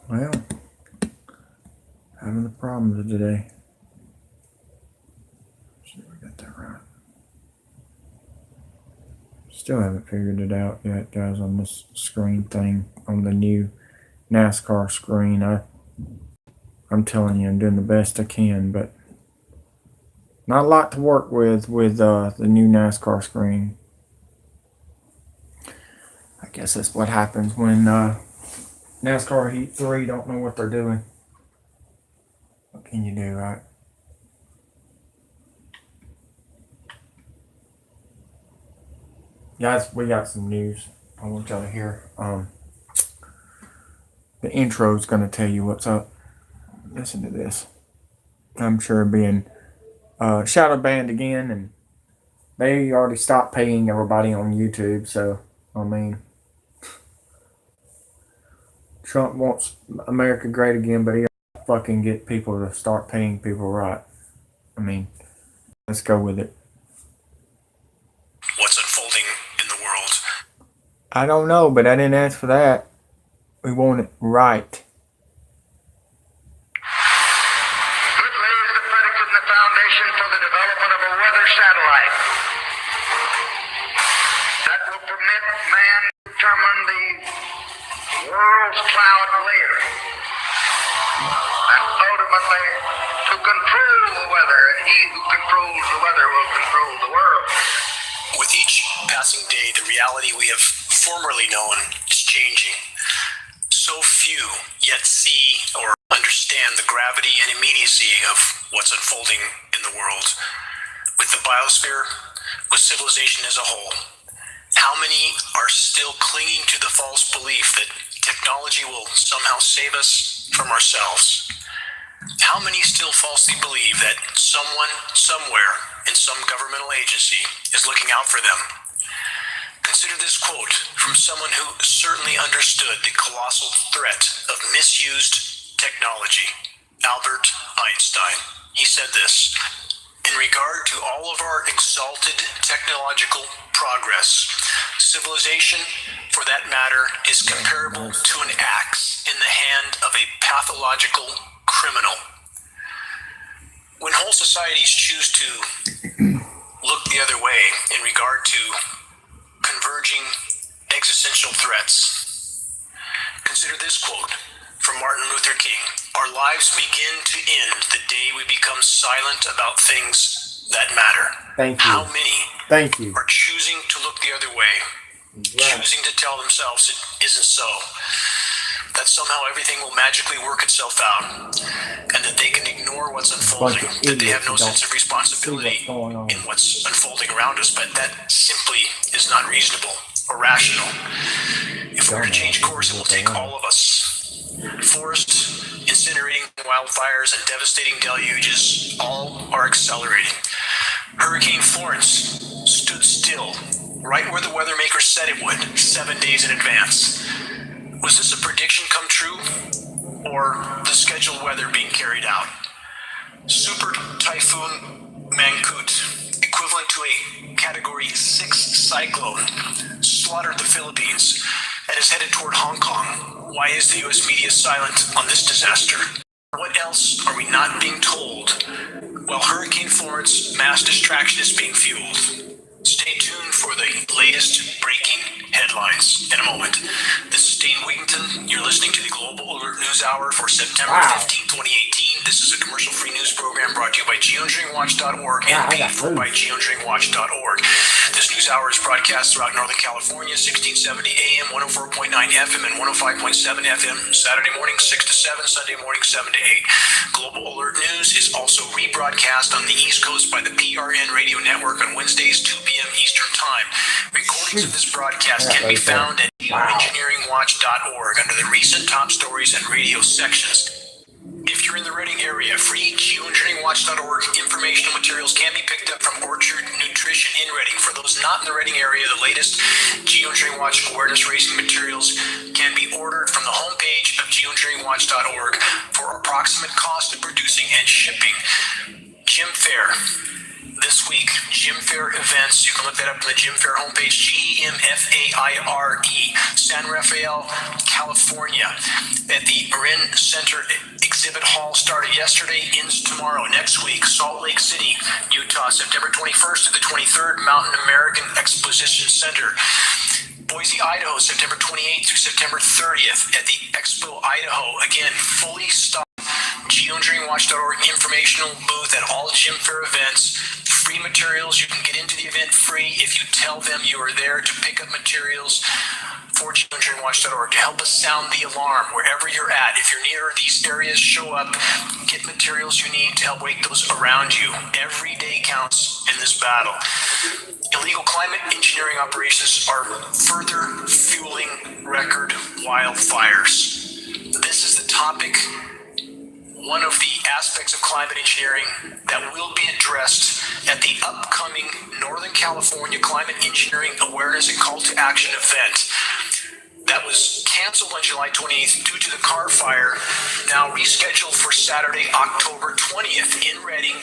Well, having the problems today. See if we got that right. Still haven't figured it out yet, guys, on this screen thing, on the new NASCAR screen. I'm telling you, I'm doing the best I can, but not a lot to work with the new NASCAR screen. I guess that's what happens when NASCAR Heat 3 don't know what they're doing. What can you do, right? Guys, we got some news I want y'all to hear. The intro is going to tell you what's up. Listen to this. I'm sure being shadow banned again, and they already stopped paying everybody on YouTube. So, I mean, Trump wants America great again, but he don't fucking get people to start paying people right. I mean, let's go with it. What's unfolding in the world? I don't know, but I didn't ask for that. We want it right. For the development of a weather satellite that will permit man to determine the world's cloud layer and ultimately to control the weather, and he who controls the weather will control the world. With each passing day, the reality we have formerly known is changing. So few yet see or understand the gravity and immediacy of what's unfolding in the world. With the biosphere, with civilization as a whole, how many are still clinging to the false belief that technology will somehow save us from ourselves? How many still falsely believe that someone, somewhere, in some governmental agency is looking out for them? Consider this quote from someone who certainly understood the colossal threat of misused technology, Albert Einstein. He said this: "In regard to all of our exalted technological progress, civilization, for that matter, is comparable to an axe in the hand of a pathological criminal." When whole societies choose to look the other way in regard to converging existential threats, consider this quote from Martin Luther King: "Our lives begin to end the day we become silent about things that matter." Thank you. How many are choosing to look the other way, choosing to tell themselves it isn't so, that somehow everything will magically work itself out, and that they can ignore what's unfolding, that they have no sense of responsibility in what's unfolding around us? But that simply is not reasonable or rational. If we're to change course, it will take all of us. Forests, incinerating wildfires, and devastating deluges all are accelerating. Hurricane Florence stood still, right where the weather makers said it would, 7 days in advance. Was this a prediction come true, or the scheduled weather being carried out? Super Typhoon Mangkhut, equivalent to a Category 6 cyclone, slaughtered the Philippines and is headed toward Hong Kong. Why is the U.S. media silent on this disaster? What else are we not being told while Hurricane Florence mass distraction is being fueled? Stay tuned for the latest breaking headlines in a moment. This is Dane Winnington. You're listening to the Global Alert News Hour for September 15, 2018. This is a commercial-free news program brought to you by geoengineeringwatch.org and paid for by geoengineeringwatch.org. This news hour is broadcast throughout Northern California, 1670 AM, 104.9 FM, and 105.7 FM, Saturday morning 6 to 7, Sunday morning 7 to 8. Global Alert News is also rebroadcast on the East Coast by the PRN Radio Network on Wednesdays, 2 p.m. Eastern Time. Recordings of this broadcast can be found at geoengineeringwatch.org under the recent top stories and radio sections. If you're in the Reading area, free geoengineeringwatch.org informational materials can be picked up from Orchard Nutrition in Reading. For those not in the Reading area, the latest Geoengineering Watch awareness raising materials can be ordered from the homepage of geoengineeringwatch.org for approximate cost of producing and shipping. Jim Fair, this week, Gym Fair events. You can look that up on the Gym Fair homepage, GEMFAIRE, San Rafael, California, at the Marin Center Exhibit Hall. Started yesterday, ends tomorrow. Next week, Salt Lake City, Utah, September 21st to the 23rd, Mountain American Exposition Center. Boise, Idaho, September 28th through September 30th at the Expo Idaho. Again, fully stocked geoengineeringwatch.org informational booth at all Gym Fair events. Free materials. You can get into the event free if you tell them you are there to pick up materials for geoengineeringwatch.org to help us sound the alarm wherever you're at. If you're near these areas, show up, get materials you need to help wake those around you. Every day counts in this battle. Illegal climate engineering operations are further fueling record wildfires. This is the topic, one of the aspects of climate engineering that will be addressed at the upcoming Northern California Climate Engineering Awareness and Call to Action event that was canceled on July 28th due to the car fire, now rescheduled for Saturday, October 20th in Redding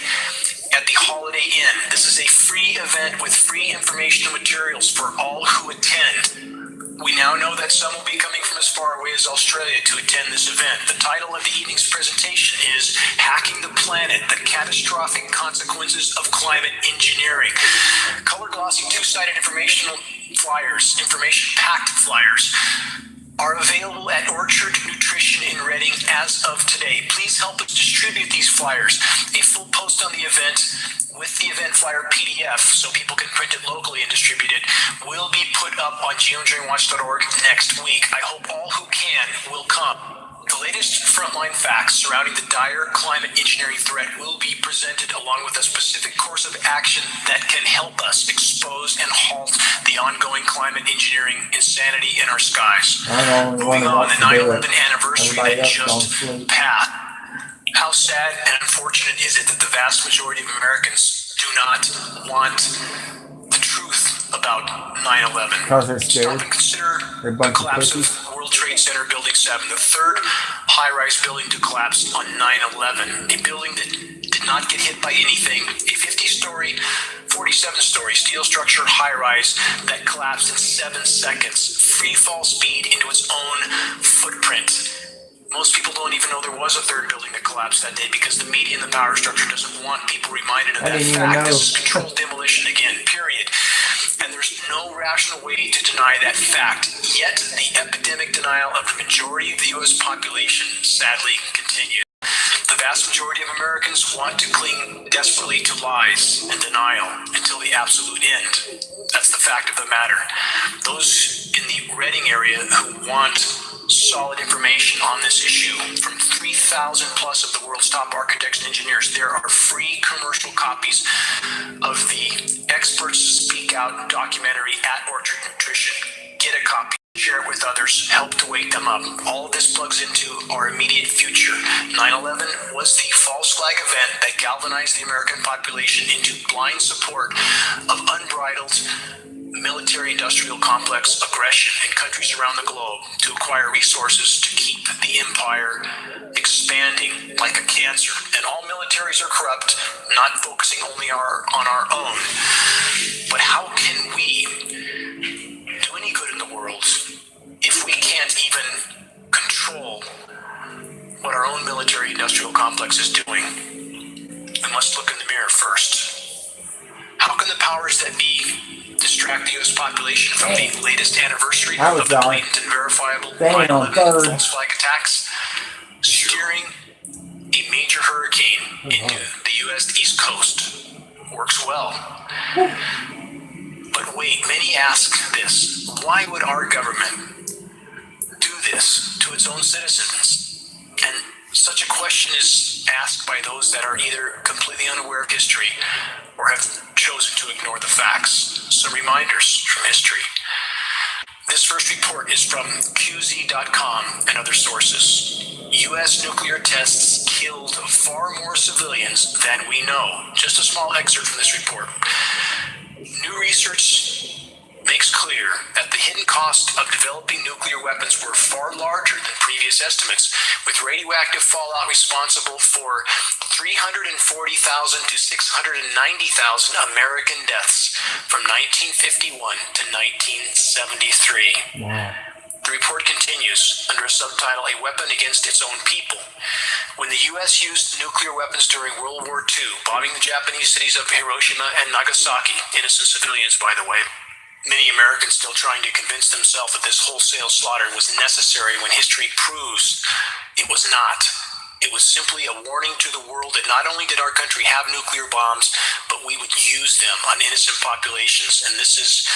at the Holiday Inn. This is a free event with free information and materials for all who attend. We now know that some will be coming from as far away as Australia to attend this event. The title of the evening's presentation is Hacking the Planet, the Catastrophic Consequences of Climate Engineering. Color glossy two-sided informational flyers, information-packed flyers, are available at Orchard Nutrition in Redding as of today. Please help us distribute these flyers. A full post on the event with the event flyer PDF, so people can print it locally and distribute it, will be put up on geoengineeringwatch.org next week. I hope all who can will come. The latest frontline facts surrounding the dire climate engineering threat will be presented along with a specific course of action that can help us expose and halt the ongoing climate engineering insanity in our skies. Moving on, the 9/11 anniversary that just passed. How sad and unfortunate is it that the vast majority of Americans do not want the truth about 9/11? Because they're scared. Stop and consider the collapse of World Trade Center Building 7, the third high-rise building to collapse on 9/11. A building that did not get hit by anything. A 50-story, 47-story steel structure high-rise that collapsed in 7 seconds. Free fall speed into its own footprint. Most people don't even know there was a third building that collapsed that day because the media and the power structure doesn't want people reminded of that fact. This is controlled demolition again, period. And there's no rational way to deny that fact. Yet the epidemic denial of the majority of the U.S. population sadly continues. The vast majority of Americans want to cling desperately to lies and denial until the absolute end. That's the fact of the matter. Those in the Redding area who want solid information on this issue from 3,000 plus of the world's top architects and engineers. There are free commercial copies of the Experts Speak Out documentary at Orchard Nutrition. Get a copy, share it with others, help to wake them up. All of this plugs into our immediate future. 9/11 was the false flag event that galvanized the American population into blind support of unbridled military-industrial complex aggression in countries around the globe to acquire resources to keep the empire expanding like a cancer. And all militaries are corrupt, not focusing only on our own. But how can we do any good in the world if we can't even control what our own military-industrial complex is doing? We must look in the mirror first. How can the powers that be distract the U.S. population from the latest anniversary of the blatant and verifiable 9/11 false flag attacks? Steering a major hurricane into the U.S. East Coast works well. But wait, many ask this. Why would our government do this to its own citizens? And such a question is asked by those that are either completely unaware of history or have chosen to ignore the facts. Some reminders from history. This first report is from QZ.com and other sources. U.S. nuclear tests killed far more civilians than we know. Just a small excerpt from this report. New research makes clear that the hidden cost of developing nuclear weapons were far larger than previous estimates, with radioactive fallout responsible for 340,000 to 690,000 American deaths from 1951 to 1973. Wow. The report continues under a subtitle, A Weapon Against Its Own People. When the U.S. used nuclear weapons during World War II, bombing the Japanese cities of Hiroshima and Nagasaki, innocent civilians, by the way, many Americans still trying to convince themselves that this wholesale slaughter was necessary when history proves it was not. It was simply a warning to the world that not only did our country have nuclear bombs, but we would use them on innocent populations. And this is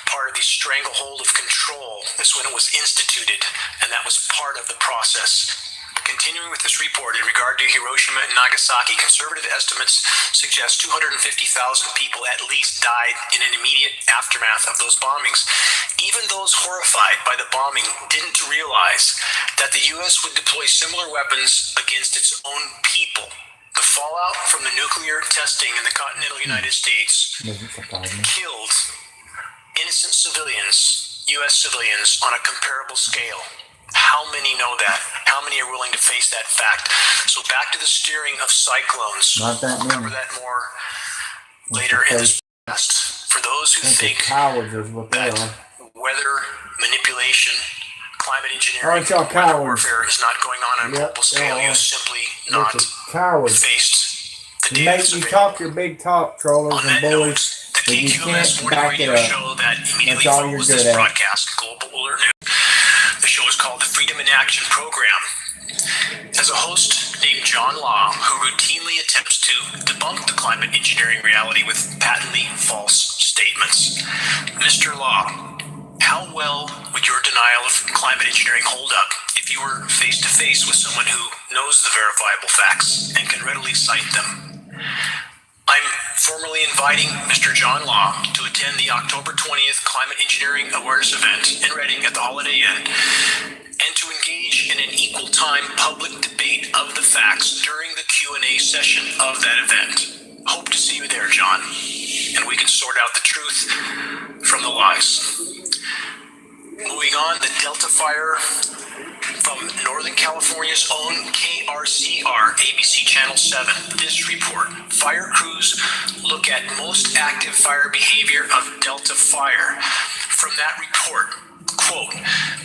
part of the stranglehold of control. This when it was instituted, and that was part of the process. Continuing with this report, in regard to Hiroshima and Nagasaki, conservative estimates suggest 250,000 people at least died in an immediate aftermath of those bombings. Even those horrified by the bombing didn't realize that the U.S. would deploy similar weapons against its own people. The fallout from the nuclear testing in the continental United States killed innocent civilians, U.S. civilians, on a comparable scale. How many know that? How many are willing to face that fact? So back to the steering of cyclones. Not that We'll cover that more later in this podcast. For those who think cowards is what they that are. weather manipulation, climate engineering, Aren't y'all weather cowards? warfare is not going on a Yep, global scale, yeah. you simply not Cowards. faced the You data. make you talk your big talk, trollers On and that note, bullies, the but you KQMS can't morning back it radio up. show that immediately That's all you're follows good this at. broadcast, Global Alert News. The show is called the Freedom in Action Program. As a host named John Law, who routinely attempts to debunk the climate engineering reality with patently false statements. Mr. Law, how well would your denial of climate engineering hold up if you were face to face with someone who knows the verifiable facts and can readily cite them? I'm formally inviting Mr. John Law to attend the October 20th Climate Engineering Awareness Event in Reading at the Holiday Inn, and to engage in an equal time public debate of the facts during the Q&A session of that event. Hope to see you there, John, and we can sort out the truth from the lies. Moving on, the Delta Fire from Northern California's own KRCR, ABC Channel 7. This report, fire crews look at most active fire behavior of Delta Fire. From that report, quote,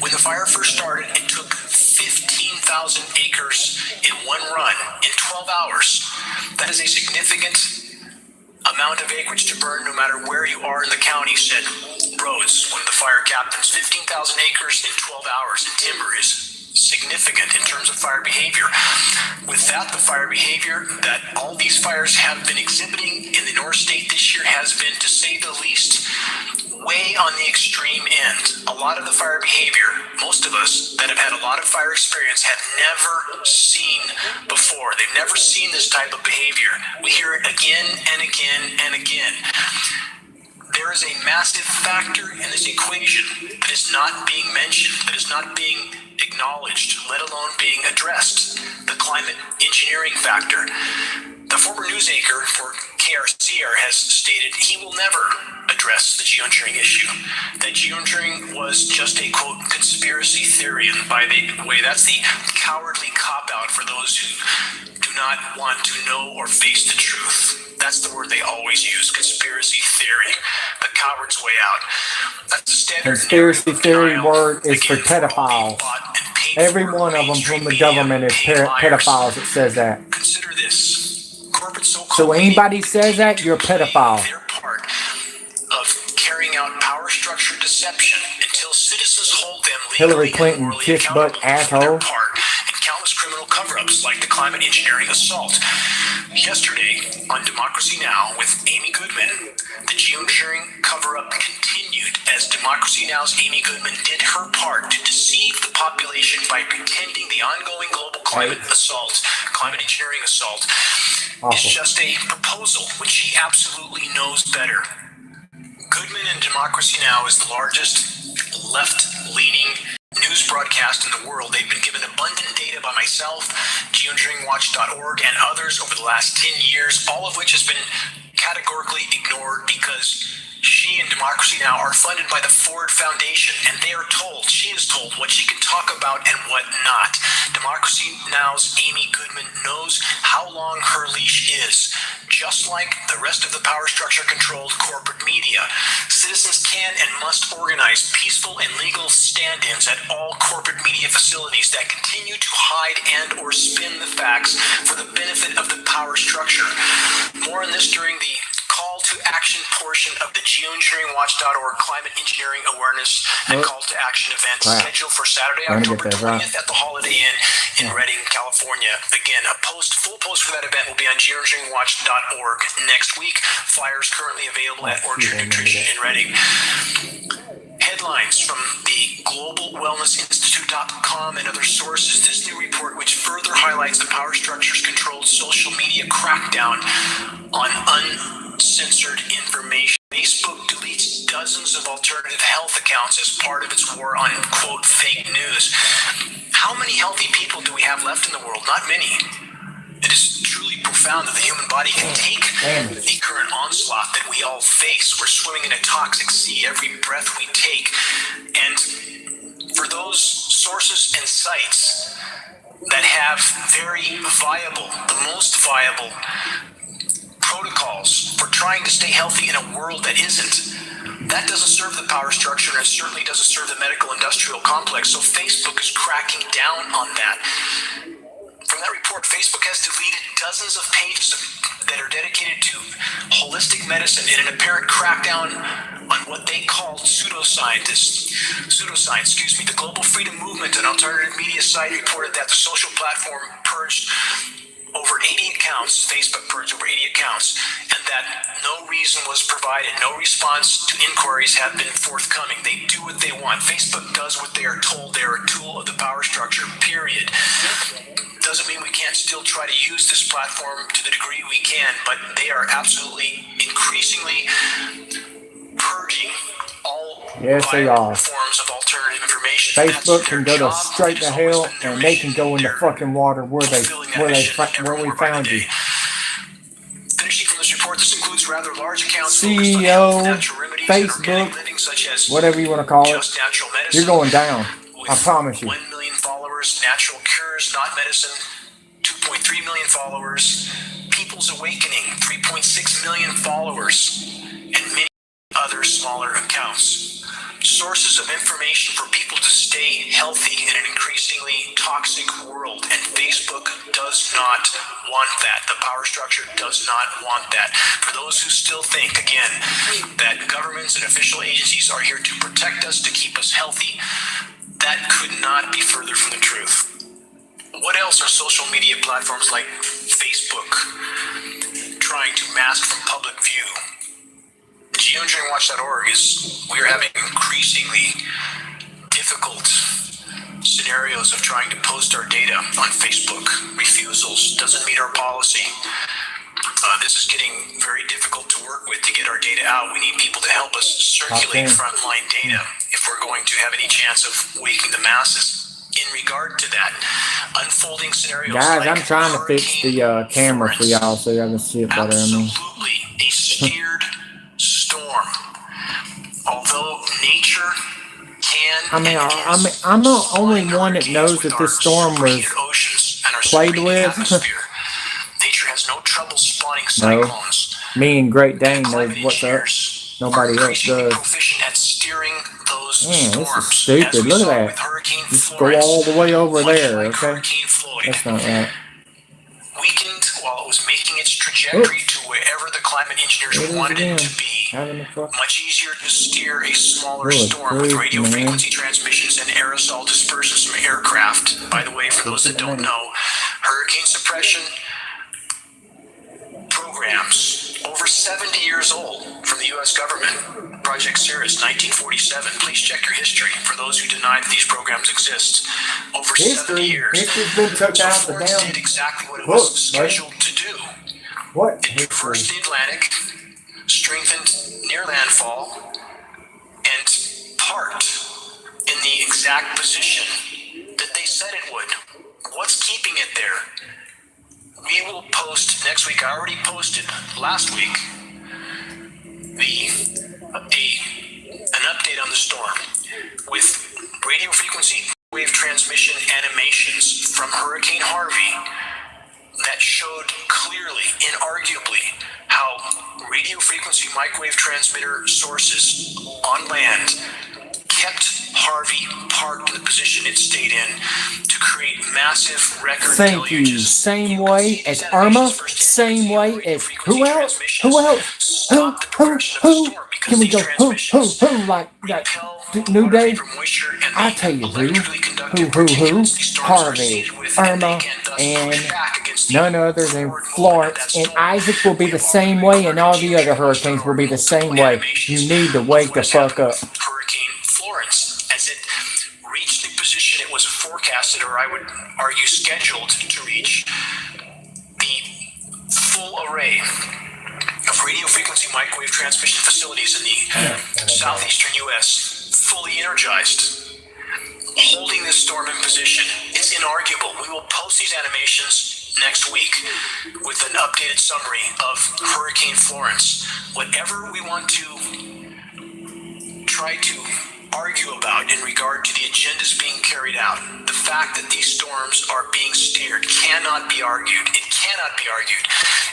when the fire first started, it took 15,000 acres in one run in 12 hours. That is a significant amount of acreage to burn no matter where you are in the county, said Rhodes, one of the fire captains. 15,000 acres in 12 hours in timber is significant in terms of fire behavior. With that, the fire behavior that all these fires have been exhibiting in the North State this year has been, to say the least, way on the extreme end. A lot of the fire behavior, most of us that have had a lot of fire experience have never seen before. They've never seen this type of behavior. We hear it again and again and again. There is a massive factor in this equation that is not being mentioned, that is not being acknowledged, let alone being addressed, the climate engineering factor. The former news anchor for KRCR has stated he will never address the geoengineering issue, that geoengineering was just a, quote, conspiracy theory. And by the way, that's the cowardly cop-out for those who do not want to know or face the truth. That's the word they always use, conspiracy theory, the coward's way out. That's the standard Conspiracy theory word is for pedophiles. Every one of them from the government is pedophiles. It says that. Consider this. Corporate So anybody says that, you're a pedophile. They're part of carrying out power structure deception until citizens hold them legally Hillary Clinton, and morally kiss butt accountable for their asshole. part in countless criminal cover-ups like the climate engineering assault. Yesterday on Democracy Now! With Amy Goodman, the geoengineering cover-up continued as Democracy Now!'s Amy Goodman did her part to deceive the population by pretending the ongoing global climate engineering assault is just a proposal, which she absolutely knows better. Goodman and Democracy Now! Is the largest left-leaning news broadcast in the world. They've been given abundant data by myself, geoengineeringwatch.org, and others over the last 10 years, all of which has been categorically ignored because She and Democracy Now! Are funded by the Ford Foundation, and she is told what she can talk about and what not. Democracy Now!'s Amy Goodman knows how long her leash is. Just like the rest of the power structure-controlled corporate media, citizens can and must organize peaceful and legal stand-ins at all corporate media facilities that continue to hide and or spin the facts for the benefit of the power structure. More on this during the call to action portion of the geoengineeringwatch.org climate engineering awareness and call to action event scheduled for Saturday, October 20th at the Holiday Inn in Redding, California. Again, full post for that event will be on geoengineeringwatch.org next week. Flyers currently available at Orchard Nutrition in Redding. Headlines from the globalwellnessinstitute.com and other sources. This new report, which further highlights the power structure's controlled social media crackdown on uncensored information. Facebook deletes dozens of alternative health accounts as part of its war on, quote, fake news. How many healthy people do we have left in the world? Not many. It is truly profound that the human body can take the current onslaught that we all face. We're swimming in a toxic sea every breath we take. And for those sources and sites that have very viable, the most viable protocols for trying to stay healthy in a world that isn't, that doesn't serve the power structure, and it certainly doesn't serve the medical industrial complex. So Facebook is cracking down on that. From that report, Facebook has deleted dozens of pages that are dedicated to holistic medicine in an apparent crackdown on what they call pseudoscience. The Global Freedom Movement, an alternative media site, reported that the social platform purged over 80 accounts, Facebook purged over 80 accounts, and that no reason was provided, no response to inquiries have been forthcoming. They do what they want. Facebook does what they are told. They are a tool of the power structure, period. Doesn't mean we can't still try to use this platform to the degree we can, but they are absolutely increasingly purging all forms of alternative information. Facebook can go to straight to hell, and they can go in the fucking water where we found you. Finishing from this report, this includes rather large accounts CEO, Facebook, whatever you want to call it. You're going down. I promise you. 1 million followers, Natural Cures, Not Medicine, 2.3 million followers, People's Awakening, 3.6 million followers, and many other smaller accounts. Sources of information for people to stay healthy in an increasingly toxic world, and Facebook does not want that. The power structure does not want that. For those who still think, again, that governments and official agencies are here to protect us, to keep us healthy, that could not be further from the truth. What else are social media platforms like Facebook trying to mask from public view? Geoengineeringwatch.org we are having increasingly difficult scenarios of trying to post our data on Facebook. Refusals doesn't meet our policy. This is getting very difficult to work with to get our data out. We need people to help us circulate frontline data if we're going to have any chance of waking the masses. In regard to that, unfolding scenarios. Guys, like I'm trying to fix the camera for y'all so y'all can see it better. Absolutely, a steered storm. Although nature can. I'm the only one that knows that this storm was played with. Nature has no trouble spawning cyclones. Me and Great Dane knows what's up. Nobody else does. Proficient at steering those Man, storms. this is stupid. Look at that. Just go all the way over there, okay? That's not right. Weakened while it was making its trajectory to wherever the climate engineers wanted it to be. Much easier to steer a smaller storm with radio frequency transmissions and aerosol dispersants from aircraft. By the way, for those that don't know, hurricane suppression programs over 70 years old from the U.S. government. Project Cirrus, 1947. Please check your history for those who deny that these programs exist. Over 70 years. History's been took out the Force did exactly what it was scheduled to do. It traversed the Atlantic, strengthened near landfall, and parked in the exact position that they said it would. What's keeping it there? We will post next week. I already posted last week the an update on the storm with radio frequency wave transmission animations from Hurricane Harvey that showed clearly, inarguably, how radio frequency microwave transmitter sources on land kept Harvey parked in the position it stayed in to create massive record Thank you. deluges. Same way as Irma, same way as who else? Who else? Who? Can we go who? Like that New Day? I tell you who. Harvey, Irma, and none other than Florence. And Isaac will be the same way, and all the other hurricanes will be the same way. You need to wake the fuck up. Hurricane Florence, as it reached the position it was forecasted, or I would argue scheduled to reach, the full array of radio frequency microwave transmission facilities in the southeastern U.S. fully energized, holding this storm in position. It's inarguable. We will post these animations next week with an updated summary of Hurricane Florence. Whatever we want to try to argue about in regard to the agendas being carried out, the fact that these storms are being steered cannot be argued. It cannot be argued.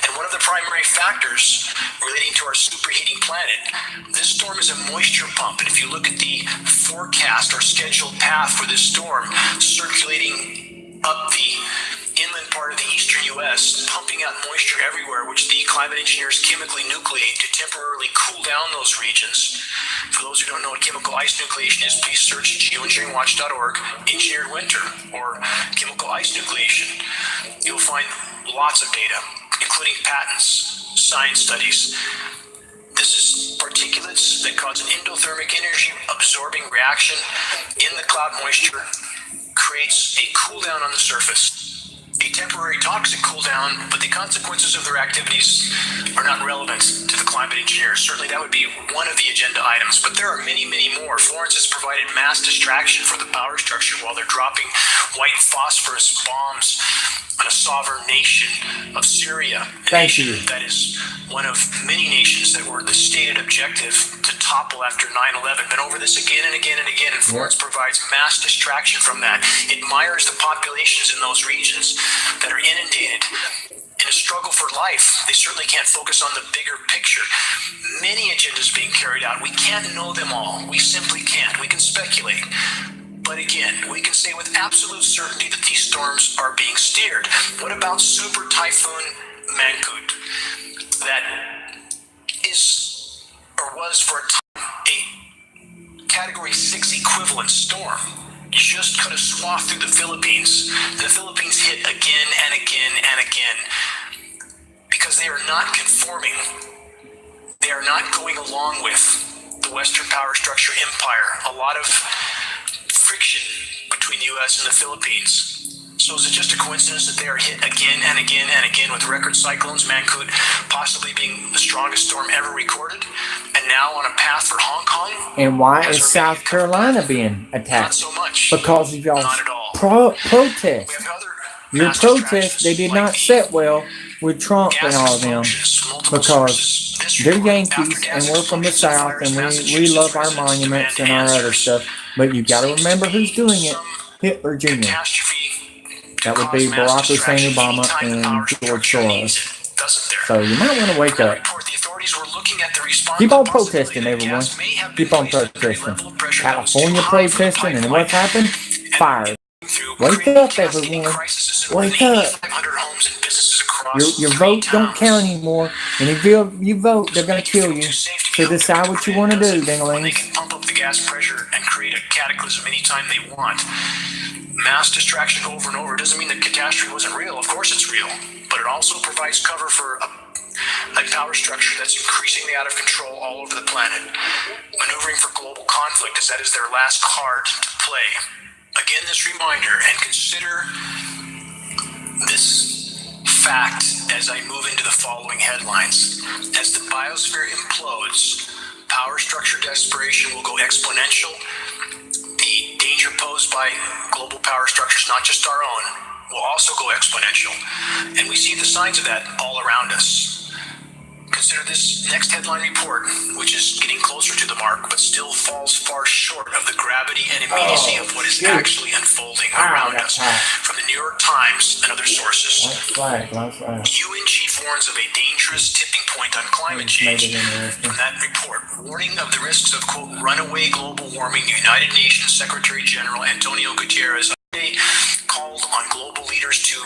And one of the primary factors relating to our superheating planet, this storm is a moisture pump. And if you look at the forecast or scheduled path for this storm circulating up the inland part of the eastern U.S., pumping out moisture everywhere, which the climate engineers chemically nucleate to temporarily cool down those regions. For those who don't know what chemical ice nucleation is, please search geoengineeringwatch.org, engineered winter, or chemical ice nucleation. You'll find lots of data, including patents, science studies. This is particulates that cause an endothermic energy absorbing reaction in the cloud moisture, creates a cool down on the surface. A temporary toxic cool down, but the consequences of their activities are not relevant to the climate engineers. Certainly that would be one of the agenda items, but there are many, many more. Florence has provided mass distraction for the power structure while they're dropping white phosphorus bombs on a sovereign nation of Syria. Thank you. That is one of many nations that were the stated objective to topple after 9/11. Been over this again and again and again, and Florence provides mass distraction from that. It mires the populations in those regions that are inundated in a struggle for life. They certainly can't focus on the bigger picture. Many agendas being carried out. We can't know them all. We simply can't. We can speculate. But again, we can say with absolute certainty that these storms are being steered. What about Super Typhoon Mangkhut? That is, or was for a time, a Category 6 equivalent storm. Just cut a swath through the Philippines. The Philippines hit again and again and again because they are not conforming. They are not going along with the Western power structure empire. A lot of friction between the U.S. and the Philippines. So is it just a coincidence that they are hit again and again and again with record cyclones, Mangkhut possibly being the strongest storm ever recorded, and now on a path for Hong Kong? And why is South Carolina being Not attacked? so much. Because of y'all's Not at all. protest. We have other Your mass protest, they did distractions not like sit well with Trump gas and all of them. explosions, multiple Because sources. This they're report, Yankees after and gas we're from the explosions in South fires, and we Massachusetts love our residents monuments and demand our other answers. stuff. But you gotta Seems to remember be who's doing it. some Hitler Jr. catastrophe That would cause be mass Barack Hussein distraction Obama anytime the and power George structure Soros. needs, doesn't there? So you might want to wake That up. report, the authorities were looking at the response Keep to on the possibility protesting, that everyone. gas may have been Keep on placed under a protesting. level of pressure that was too California high for the protesting, and pipeline. what's happened? Fire. Through Wake creating up, cascading everyone. crises in Wake more than up. 8,500 homes and businesses across Your 3 vote don't towns. count anymore. And if you vote, they're going to kill you. So decide what you want to do, When they dinglings. can pump up the gas pressure and create a cataclysm anytime they want. Mass distraction over and over doesn't mean that catastrophe wasn't real. Of course it's real. But it also provides cover for a power structure that's increasingly out of control all over the planet. Maneuvering for global conflict, as that is their last card to play. Again, this reminder, and consider this fact as I move into the following headlines. As the biosphere implodes, power structure desperation will go exponential. The danger posed by global power structures, not just our own, will also go exponential. And we see the signs of that all around us. consider this next headline report, which is getting closer to the mark, but still falls far short of the gravity and immediacy of what is actually unfolding around us. From the New York Times and other sources, UN chief warns of a dangerous tipping point on climate change. From that report, warning of the risks of, quote, runaway global warming, United Nations Secretary General Antonio Guterres called on global leaders to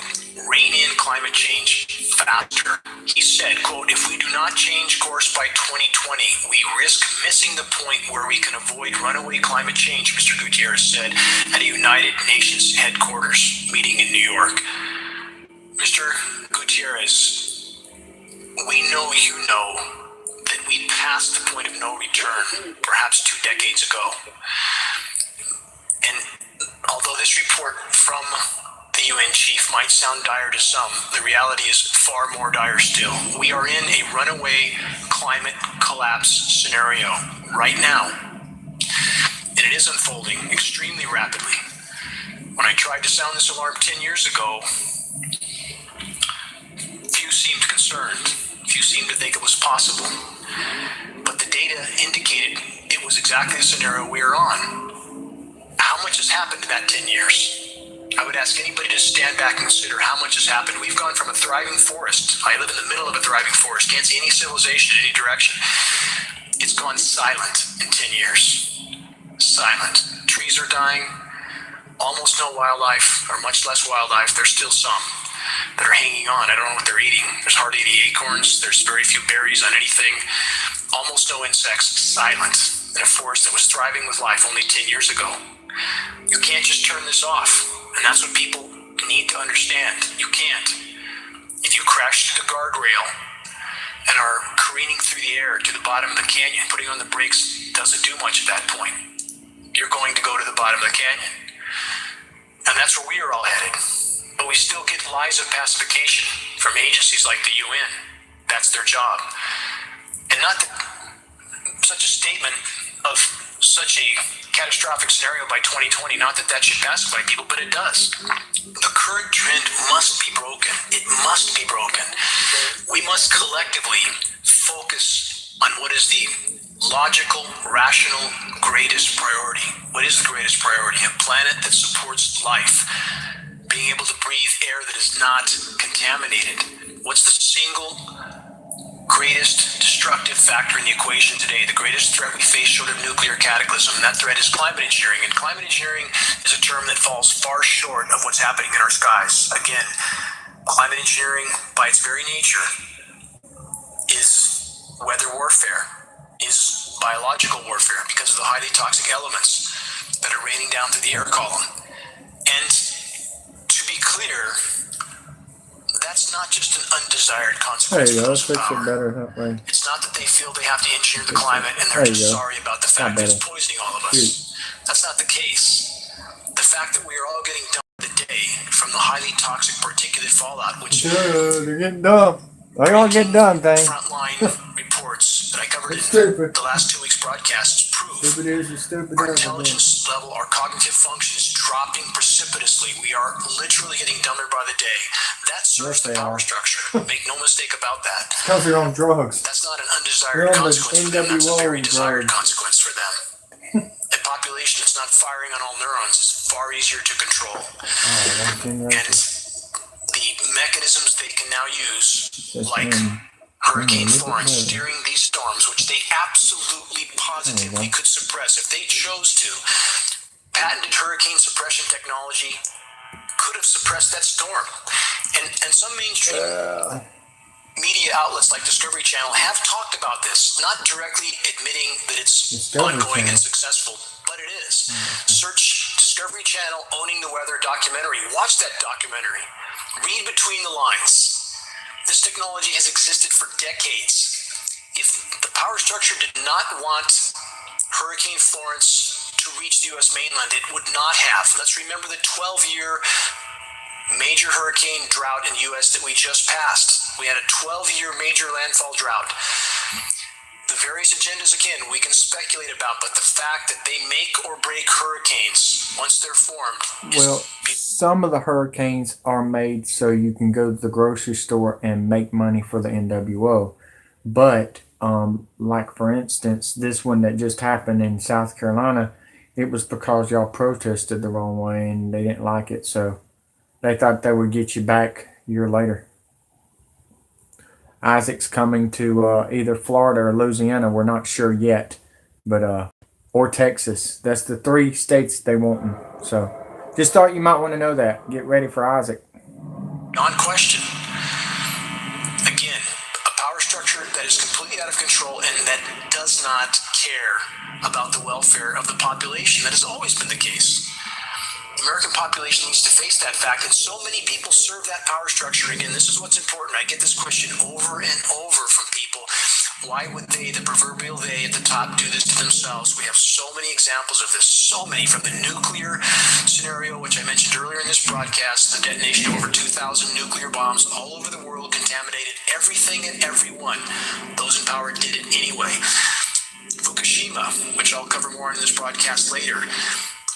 rein in climate change faster. He said, quote, if we do not change course by 2020, we risk missing the point where we can avoid runaway climate change, Mr. Guterres said at a United Nations headquarters meeting in New York. Mr. Guterres, we know you know that we passed the point of no return perhaps 2 decades ago. And although this report from the UN chief might sound dire to some, the reality is far more dire still. We are in a runaway climate collapse scenario right now, and it is unfolding extremely rapidly. When I tried to sound this alarm 10 years ago, few seemed concerned. Few seemed to think it was possible. But the data indicated it was exactly the scenario we are on. How much has happened in that 10 years? I would ask anybody to stand back and consider how much has happened. We've gone from a thriving forest. I live in the middle of a thriving forest. Can't see any civilization in any direction. It's gone silent in 10 years. Silent. Trees are dying. Almost no wildlife, or much less wildlife. There's still some that are hanging on. I don't know what they're eating. There's hardly any acorns. There's very few berries on anything. Almost no insects. Silent in a forest that was thriving with life only 10 years ago. You can't just turn this off. And that's what people need to understand. You can't. If you crash through the guardrail and are careening through the air to the bottom of the canyon, putting on the brakes doesn't do much at that point. You're going to go to the bottom of the canyon. And that's where we are all headed. But we still get lies of pacification from agencies like the UN. That's their job. And not that such a statement of such a catastrophic scenario by 2020, not that should pacify people, but it does. The current trend must be broken. It must be broken. We must collectively focus on what is the logical, rational, greatest priority. What is the greatest priority? A planet that supports life. Being able to breathe air that is not contaminated. What's the single greatest destructive factor in the equation today? The greatest threat we face short of nuclear cataclysm, and that threat is climate engineering. And climate engineering is a term that falls far short of what's happening in our skies. Again, climate engineering, by its very nature, is weather warfare, is biological warfare because of the highly toxic elements that are raining down through the air column. And to be clear, that's not just an undesired consequence. There you go. Let's fix it better that way. It's not that they feel they have to engineer the climate and they're just sorry about the fact that it's poisoning all of us. That's not the case. The fact that we are all getting dumb today from the highly toxic particulate fallout, which they're getting dumb. They're gonna get done, thing. Frontline reports that I covered in the last 2 weeks' broadcasts prove our intelligence level, our cognitive function is dropping precipitously. We are literally getting dumber by the day. That serves the power structure. Make no mistake about that. Because they're on drugs. That's not an undesired consequence for them. That's a very desired consequence for them. A population that's not firing on all neurons is far easier to control. And the mechanisms they can now use, like Hurricane Florence, steering these storms, which they absolutely positively could suppress if they chose to. Patented hurricane suppression technology could have suppressed that storm. And some mainstream media outlets like Discovery Channel have talked about this, not directly admitting that it's ongoing and successful, but it is. Search Discovery Channel Owning the Weather documentary. Watch that documentary. Read between the lines. This technology has existed for decades. If the power structure did not want Hurricane Florence to reach the U.S. mainland, it would not have. Let's remember the 12-year major hurricane drought in the U.S. that we just passed. We had a 12-year major landfall drought. The various agendas, again, we can speculate about, but the fact that they make or break hurricanes once they're formed well, some of the hurricanes are made so you can go to the grocery store and make money for the NWO. But like for instance, this one that just happened in South Carolina, it was because y'all protested the wrong way and they didn't like it, so they thought they would get you back a year later. Isaac's coming to either Florida or Louisiana. We're not sure yet, but or Texas. That's the 3 states they want him. So just thought you might want to know that. Get ready for Isaac. On question. Again, a power structure that is completely out of control and that does not care about the welfare of the population. That has always been the case. The American population needs to face that fact, and so many people serve that power structure. Again, this is what's important. I get this question over and over from people. Why would they, the proverbial they at the top, do this to themselves? We have so many examples of this, so many, from the nuclear scenario, which I mentioned earlier in this broadcast, the detonation of over 2,000 nuclear bombs all over the world, contaminated everything and everyone. Those in power did it anyway. Fukushima, which I'll cover more in this broadcast later.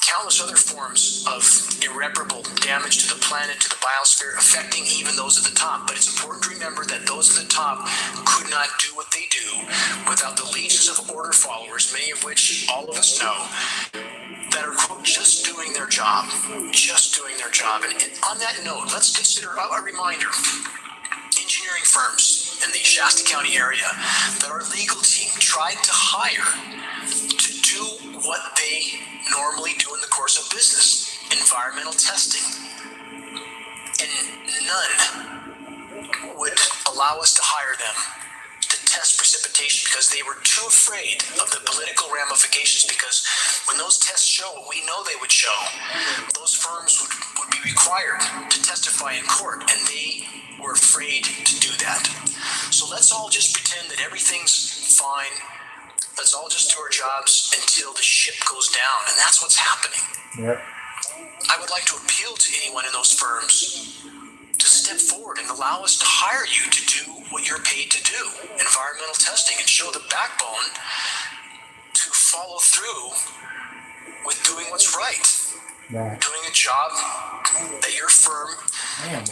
Countless other forms of irreparable damage to the planet, to the biosphere, affecting even those at the top. But it's important to remember that those at the top could not do what they do without the legions of order followers, many of which all of us know, that are, quote, just doing their job. Just doing their job. And on that note, let's consider a reminder. Engineering firms in the Shasta County area that our legal team tried to hire to do what they normally do in the course of business, environmental testing. And none would allow us to hire them to test precipitation because they were too afraid of the political ramifications, because when those tests show what we know they would show, those firms would be required to testify in court, and they were afraid to do that. So let's all just pretend that everything's fine. Let's all just do our jobs until the ship goes down, and that's what's happening. Yep. I would like to appeal to anyone in those firms to step forward and allow us to hire you to do what you're paid to do, environmental testing, and show the backbone to follow through with doing what's right. Right. Doing a job that your firm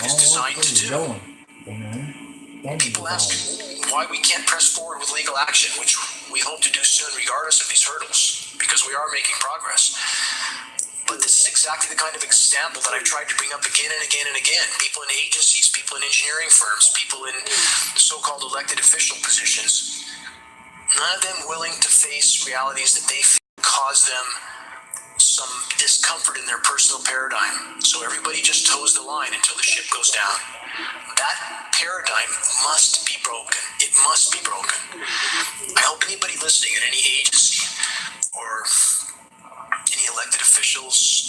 is designed to do. People ask why we can't press forward with legal action, which we hope to do soon regardless of these hurdles, because we are making progress. But this is exactly the kind of example that I've tried to bring up again and again and again. People in agencies, people in engineering firms, people in so-called elected official positions, none of them willing to face realities that they feel cause them some discomfort in their personal paradigm. So everybody just toes the line until the ship goes down. That paradigm must be broken. It must be broken. I hope anybody listening at any agency or any elected officials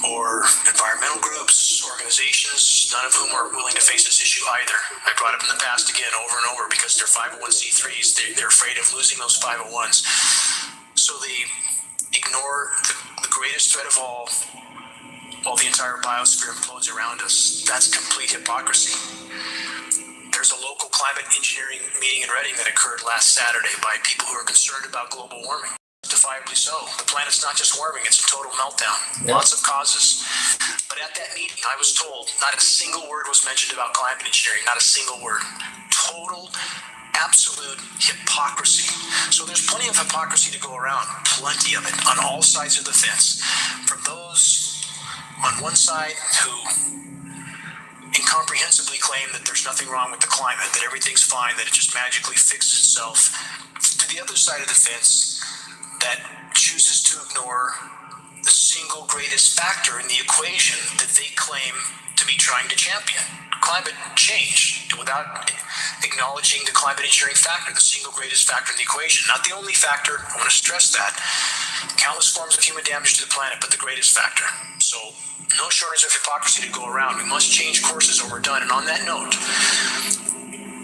or environmental groups, organizations, none of whom are willing to face this issue either. I brought up in the past again over and over because they're 501c3s. They're afraid of losing those 501s. So they ignore the greatest threat of all while the entire biosphere implodes around us. That's complete hypocrisy. There's a local climate engineering meeting in Reading that occurred last Saturday by people who are concerned about global warming. Justifiably so. The planet's not just warming, it's a total meltdown. Yep. Lots of causes. But at that meeting, I was told not a single word was mentioned about climate engineering, not a single word. Total, absolute hypocrisy. So there's plenty of hypocrisy to go around, plenty of it, on all sides of the fence. From those on one side who incomprehensibly claim that there's nothing wrong with the climate, that everything's fine, that it just magically fixes itself, to the other side of the fence that chooses to ignore the single greatest factor in the equation that they claim to be trying to champion, climate change, without acknowledging the climate engineering factor, the single greatest factor in the equation. Not the only factor, I want to stress that. Countless forms of human damage to the planet, but the greatest factor. So no shortage of hypocrisy to go around. We must change courses or we're done. And on that note,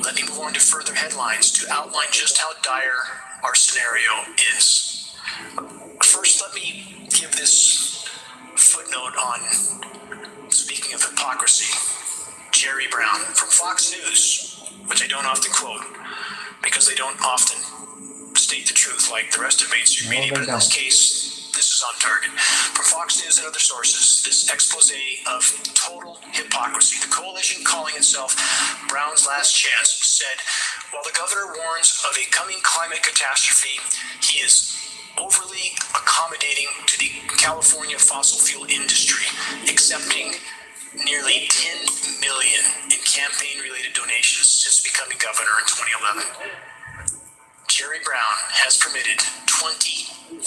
let me move on to further headlines to outline just how dire our scenario is. First, let me give this footnote on, speaking of hypocrisy, Jerry Brown from Fox News, which I don't often quote because they don't often state the truth like the rest of mainstream media, but in this case, this is is on target. From Fox News and other sources, this expose of total hypocrisy. The coalition, calling itself Brown's Last Chance, said, while the governor warns of a coming climate catastrophe, he is overly accommodating to the California fossil fuel industry, accepting nearly $10 million in campaign-related donations since becoming governor in 2011. Jerry Brown has permitted 20,000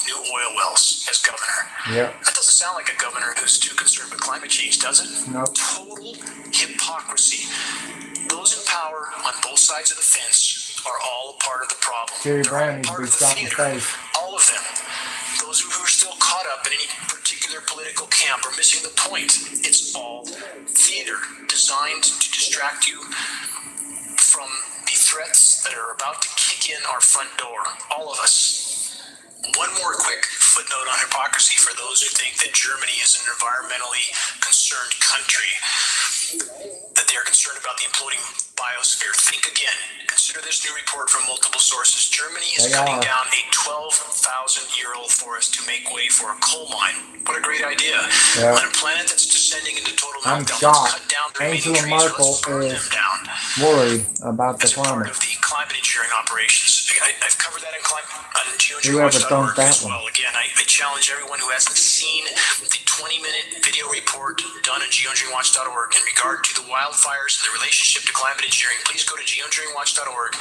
new oil wells as governor. Yep. That doesn't sound like a governor who's too concerned with climate change, does it? No. Total hypocrisy. Those in power on both sides of the fence are all a part of the problem. Jerry They're Brown all needs to part be of the shot in the theater. face. All of them. Those who are still caught up in any particular political camp are missing the point. It's all theater designed to distract you from the threats that are about to kick in our front door. All of us. One more quick footnote on hypocrisy for those who think that Germany is an environmentally concerned country, that they are concerned about the imploding biosphere. Think again. Consider this new report from multiple sources. Germany is cutting down a 12,000-year-old forest to make way for a coal mine. What a great idea. Yeah. On a planet that's descending into total I'm meltdown, shocked. let's cut down the remaining Angela trees, or Merkel let's burn is them down. worried about the As a part climate. of the climate engineering operations. I've covered that on Whoever geoengineering.org thumped that as one? well. Again, I challenge everyone who hasn't seen the 20-minute video report done on geoengineeringwatch.org in regard to the wildfires and the relationship to climate engineering. Please go to geoengineeringwatch.org.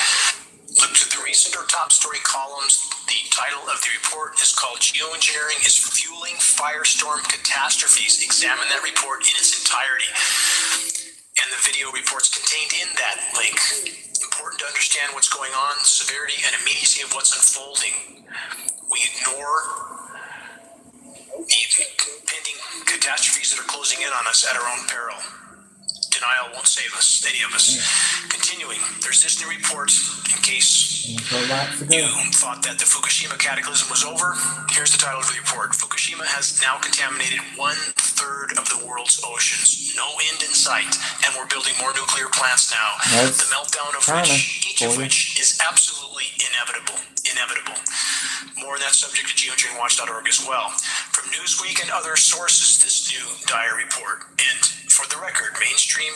Look to the recent or top story columns. The title of the report is called Geoengineering is Fueling Firestorm Catastrophes. Examine that report in its entirety. And the video reports contained in that link. Important to understand what's going on, severity and immediacy of what's unfolding. We ignore the pending catastrophes that are closing in on us at our own peril. Denial won't save us, any of us. Continuing, there's this new report in case you thought that the Fukushima cataclysm was over. Here's the title of the report. Fukushima has now contaminated 1/3 of the world's oceans. No end in sight, and we're building more nuclear plants now. That's the meltdown of each of which is absolutely inevitable. More on that subject at geoengineeringwatch.org as well. From Newsweek and other sources, this new dire report. And for the record, mainstream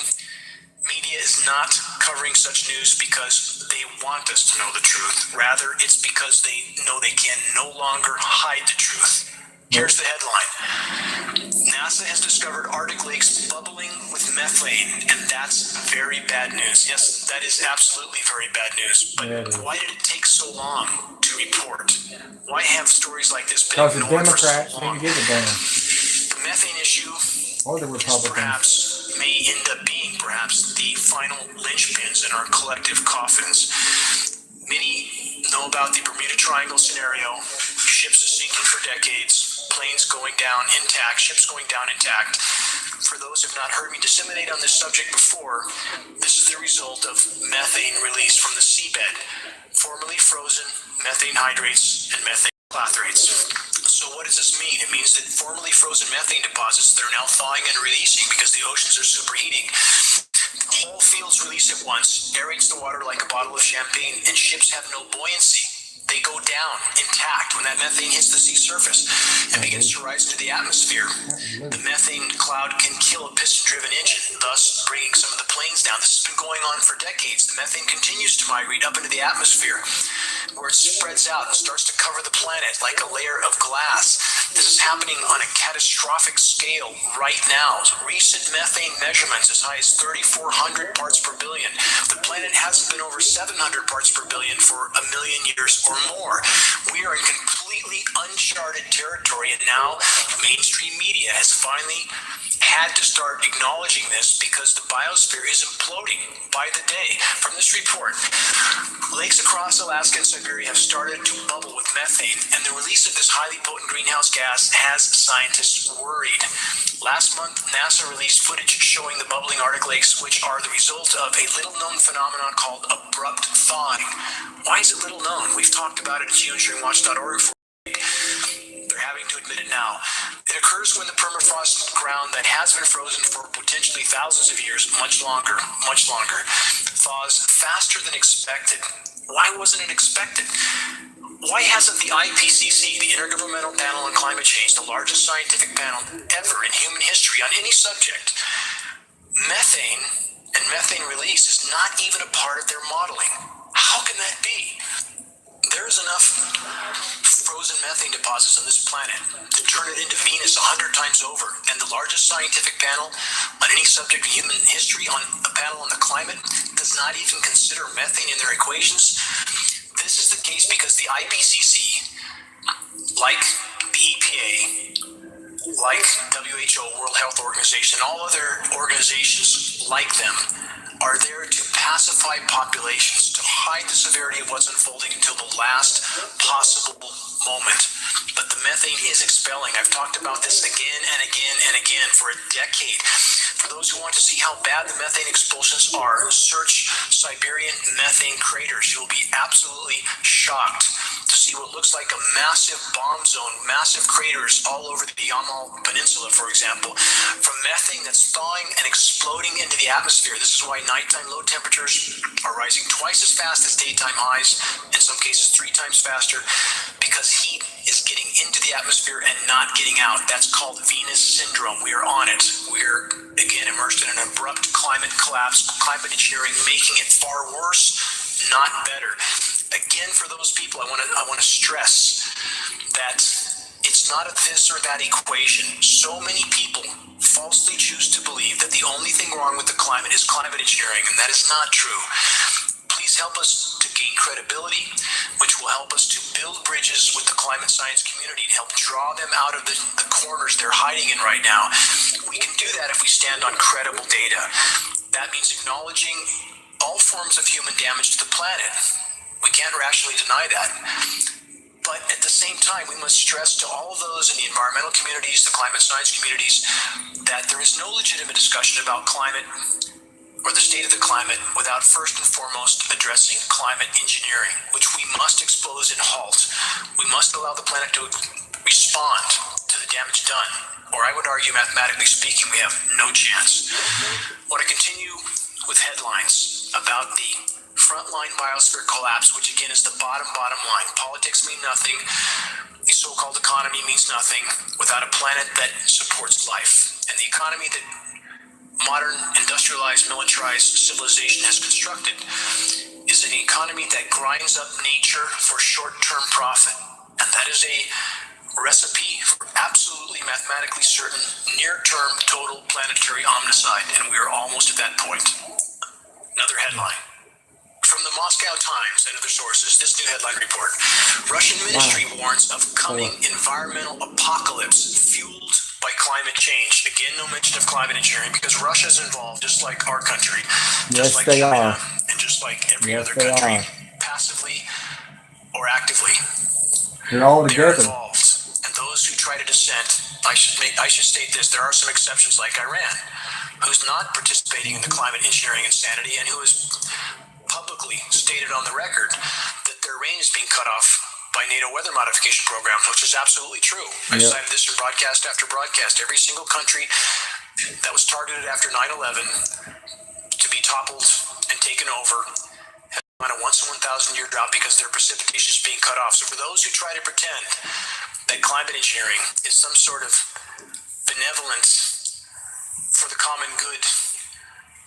media is not covering such news because they want us to know the truth. Rather, it's because they know they can no longer hide the truth. Here's the headline. NASA has discovered Arctic lakes bubbling with methane, and that's very bad news. Yes, that is absolutely very bad news. But why did it take so long to report? Why have stories like this been Because the ignored for so Democrats long? didn't give a damn. The methane issue Or the Republicans. may end up being perhaps the final linchpins in our collective coffins. Many know about the Bermuda Triangle scenario. Ships are sinking for decades, planes going down intact, ships going down intact. For those who have not heard me disseminate on this subject before, this is the result of methane released from the seabed, formerly frozen methane hydrates and methane clathrates. So what does this mean? It means that formerly frozen methane deposits that are now thawing and releasing because the oceans are superheating. Whole fields release at once, aerates the water like a bottle of champagne, and ships have no buoyancy. They go down intact when that methane hits the sea surface and begins to rise into the atmosphere. The methane cloud can kill a piston-driven engine, thus bringing some of the planes down. This has been going on for decades. The methane continues to migrate up into the atmosphere, where it spreads out and starts to cover the planet like a layer of glass. This is happening on a catastrophic scale right now. Recent methane measurements as high as 3,400 parts per billion. The planet hasn't been over 700 parts per billion for a million years or more. We are in completely uncharted territory, and now mainstream media has finally had to start acknowledging this because the biosphere is imploding by the day. From this report, lakes across Alaska and Siberia have started to bubble with methane, and the release of this highly potent greenhouse gas has scientists worried. Last month, NASA released footage showing the bubbling Arctic lakes, which are the result of a little-known phenomenon called abrupt thawing. Why is it little known? We've talked about it at geoengineeringwatch.org for they're having to admit it now. It occurs when the permafrost ground that has been frozen for potentially thousands of years, much longer, thaws faster than expected. Why wasn't it expected? Why hasn't the IPCC, the Intergovernmental Panel on Climate Change, the largest scientific panel ever in human history on any subject, methane and methane release is not even a part of their modeling? How can that be? There's enough frozen methane deposits on this planet to turn it into Venus 100 times over, and the largest scientific panel on any subject in human history, on a panel on the climate, does not even consider methane in their equations. This is the case because the IPCC, like the EPA, like WHO, World Health Organization, and all other organizations like them, are there to pacify populations, to hide the severity of what's unfolding until the last possible moment. But the methane is expelling. I've talked about this again and again and again for a decade. For those who want to see how bad the methane expulsions are, search Siberian methane craters. You'll be absolutely shocked to see what looks like a massive bomb zone, massive craters all over the Yamal Peninsula, for example, from methane that's thawing and exploding into the atmosphere. This is why nighttime low temperatures are rising twice as fast as daytime highs, in some cases 3 times faster, because heat is getting into the atmosphere and not getting out. That's called Venus syndrome. We are on it. We're, again, immersed in an abrupt climate collapse, climate engineering making it far worse, not better. Again, for those people, I want to stress that it's not a this or that equation. So many people falsely choose to believe that the only thing wrong with the climate is climate engineering, and that is not true. Please help us to gain credibility, which will help us to build bridges with the climate science community to help draw them out of the corners they're hiding in right now. We can do that if we stand on credible data. That means acknowledging all forms of human damage to the planet. We can't rationally deny that. But at the same time, we must stress to all of those in the environmental communities, the climate science communities, that there is no legitimate discussion about climate or the state of the climate without first and foremost addressing climate engineering, which we must expose and halt. We must allow the planet to respond to the damage done, or I would argue, mathematically speaking, we have no chance. I want to continue with headlines about the frontline biosphere collapse, which again is the bottom line. Politics mean nothing. The so-called economy means nothing without a planet that supports life. And the economy that modern industrialized, militarized civilization has constructed is an economy that grinds up nature for short-term profit. And that is a recipe for absolutely mathematically certain near-term total planetary omnicide. And we are almost at that point. Another headline. From the Moscow Times and other sources, this new headline report. Russian ministry warns of coming environmental apocalypse fueled by climate change. Again, no mention of climate engineering because Russia's involved, just like our country, just like China, and just like every other country, passively or actively. They're all together. They're involved. And those who try to dissent, I should state this, there are some exceptions like Iran, who's not participating in the climate engineering insanity and who is publicly stated on the record that their rain is being cut off by NATO weather modification programs, which is absolutely true. I've cited this in broadcast after broadcast. Every single country that was targeted after 9/11 to be toppled and taken over has on a once in 1,000 year drought because their precipitation is being cut off. So for those who try to pretend that climate engineering is some sort of benevolence for the common good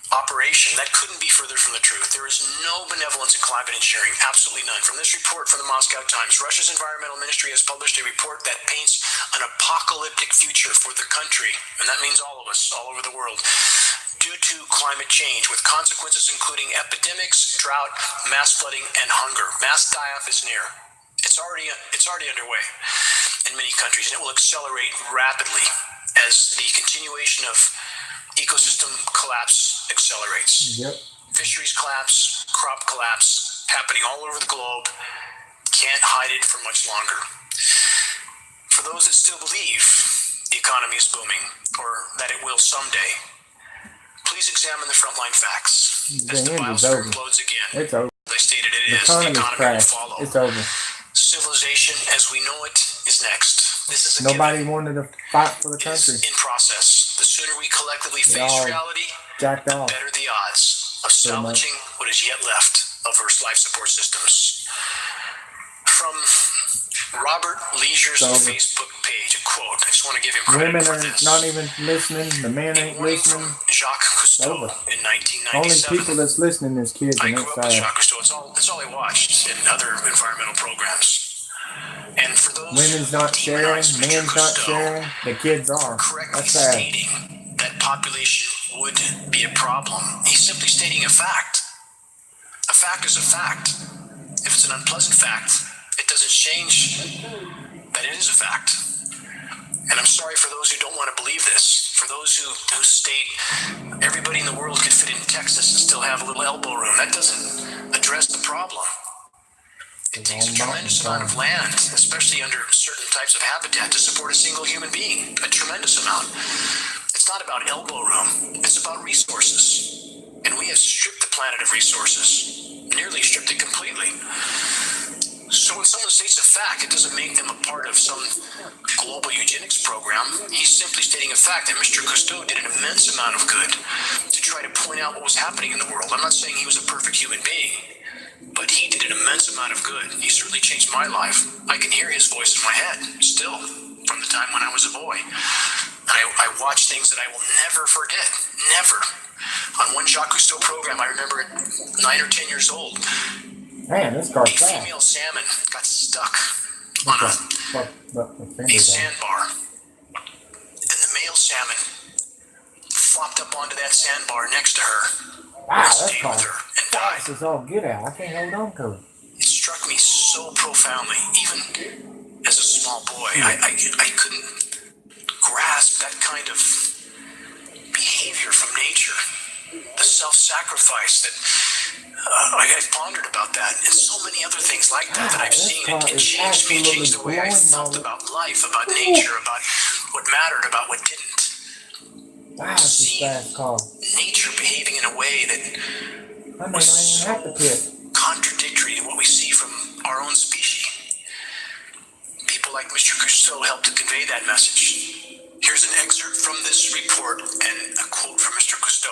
operation, that couldn't be further from the truth. There is no benevolence in climate engineering, absolutely none. From this report from the Moscow Times, Russia's environmental ministry has published a report that paints an apocalyptic future for the country, and that means all of us, all over the world, due to climate change, with consequences including epidemics, drought, mass flooding, and hunger. Mass die-off is near. It's already underway in many countries, and it will accelerate rapidly as the continuation of ecosystem collapse accelerates. Fisheries collapse, crop collapse, happening all over the globe. Can't hide it for much longer. For those that still believe the economy is booming, or that it will someday, please examine the frontline facts. As the biosphere implodes again, it's over. As I stated, it is. The economy will follow. It's over. Civilization as we know it is next. This is a Nobody wanted to fight for the country. In process. The sooner we collectively face reality, the better the odds of salvaging what is yet left of Earth's life support systems. from Robert Leisure's over. Facebook page, a quote. I just want to give him credit Women for are this. not even listening. The men A ain't warning listening. from Jacques Cousteau Over. in Only 1997. people that's listening is kids, I and grew that's up with sad. Jacques Cousteau. It's all I watched in other environmental programs. And for those Women's who not sharing, demonize Mr. men's not Cousteau sharing, the kids are. correctly That's sad. stating that population would be a problem, he's simply stating a fact. A fact is a fact. If it's an unpleasant fact, it doesn't change that it is a fact. And I'm sorry for those who don't want to believe this. For those who state everybody in the world could fit in Texas and still have a little elbow room. That doesn't address the problem. It takes a tremendous amount of land, especially under certain types of habitat, to support a single human being. A tremendous amount. It's not about elbow room. It's about resources. And we have stripped the planet of resources. Nearly stripped it completely. So when someone states a fact, it doesn't make them a part of some global eugenics program. He's simply stating a fact that Mr. Cousteau did an immense amount of good to try to point out what was happening in the world. I'm not saying he was a perfect human being, but he did an immense amount of good. He certainly changed my life. I can hear his voice in my head still from the time when I was a boy. And I watch things that I will never forget. Never. On one Jacques Cousteau program, I remember at 9 or 10 years old, Man, this car's a fast. female salmon got stuck on a sandbar. And the male salmon flopped up onto that sandbar next to her. Wow, and that stayed car's with her and died. fast as all get out. I can't hold on to it. It struck me so profoundly, even as a small boy. I couldn't grasp that kind of behavior from nature. The self-sacrifice that I've pondered about that, and so many other things like that that I've seen. It changed me. It changed the way I felt about life, about nature, about what mattered, about what didn't. Wow, this is fast car. Nature behaving in a way that I may not even have to pit. contradictory to what we see from our own species. People like Mr. Cousteau helped to convey that message. Here's an excerpt from this report and a quote from Mr. Cousteau.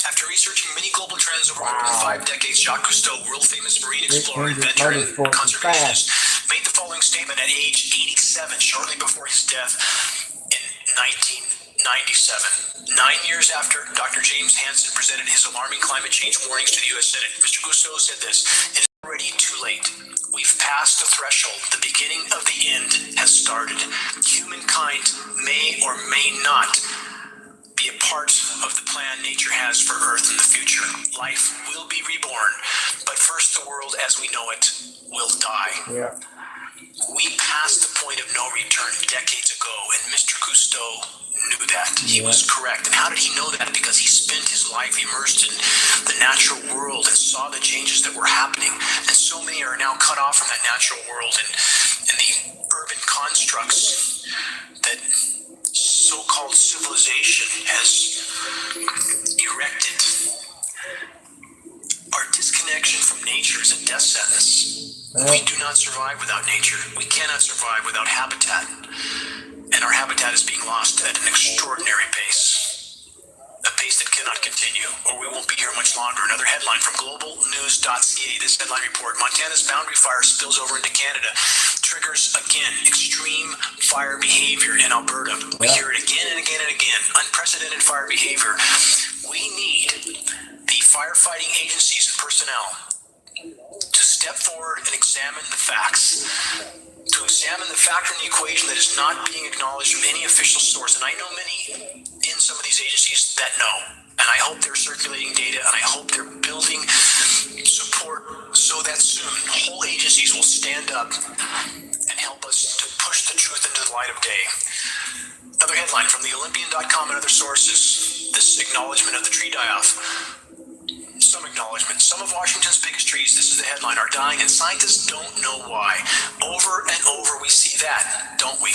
After researching many global trends over more than 5 decades, Jacques Cousteau, world-famous marine explorer, inventor, and conservationist, made the following statement at age 87, shortly before his death in 1997. 9 years after Dr. James Hansen presented his alarming climate change warnings to the U.S. Senate, Mr. Cousteau said this: "It is already too late. We've passed the threshold. The beginning of the end has started. Humankind may or may not be a part of the plan nature has for Earth in the future. Life will be reborn, but first the world as we know it will die." Yeah. We passed the point of no return decades ago, and Mr. Cousteau knew that. He was correct. And how did he know that? Because he spent his life immersed in the natural world and saw the changes that were happening. And so many are now cut off from that natural world and the urban constructs that so-called civilization has erected. Our disconnection from nature is a death sentence. We do not survive without nature. We cannot survive without habitat. And our habitat is being lost at an extraordinary pace. A pace that cannot continue, or we won't be here much longer. Another headline from globalnews.ca. This headline report: Montana's boundary fire spills over into Canada. Triggers, again, extreme fire behavior in Alberta. We hear it again and again and again. Unprecedented fire behavior. We need the firefighting agencies and personnel to step forward and examine the facts, to examine the factor in the equation that is not being acknowledged from any official source. And I know many in some of these agencies that know, and I hope they're circulating data, and I hope they're building support so that soon whole agencies will stand up and help us to push the truth into the light of day. Another headline from the Olympian.com and other sources: this acknowledgement of the tree die-off. Some acknowledgement. Some of Washington's biggest trees, this is the headline, are dying, and scientists don't know why. Over and over we see that, don't we?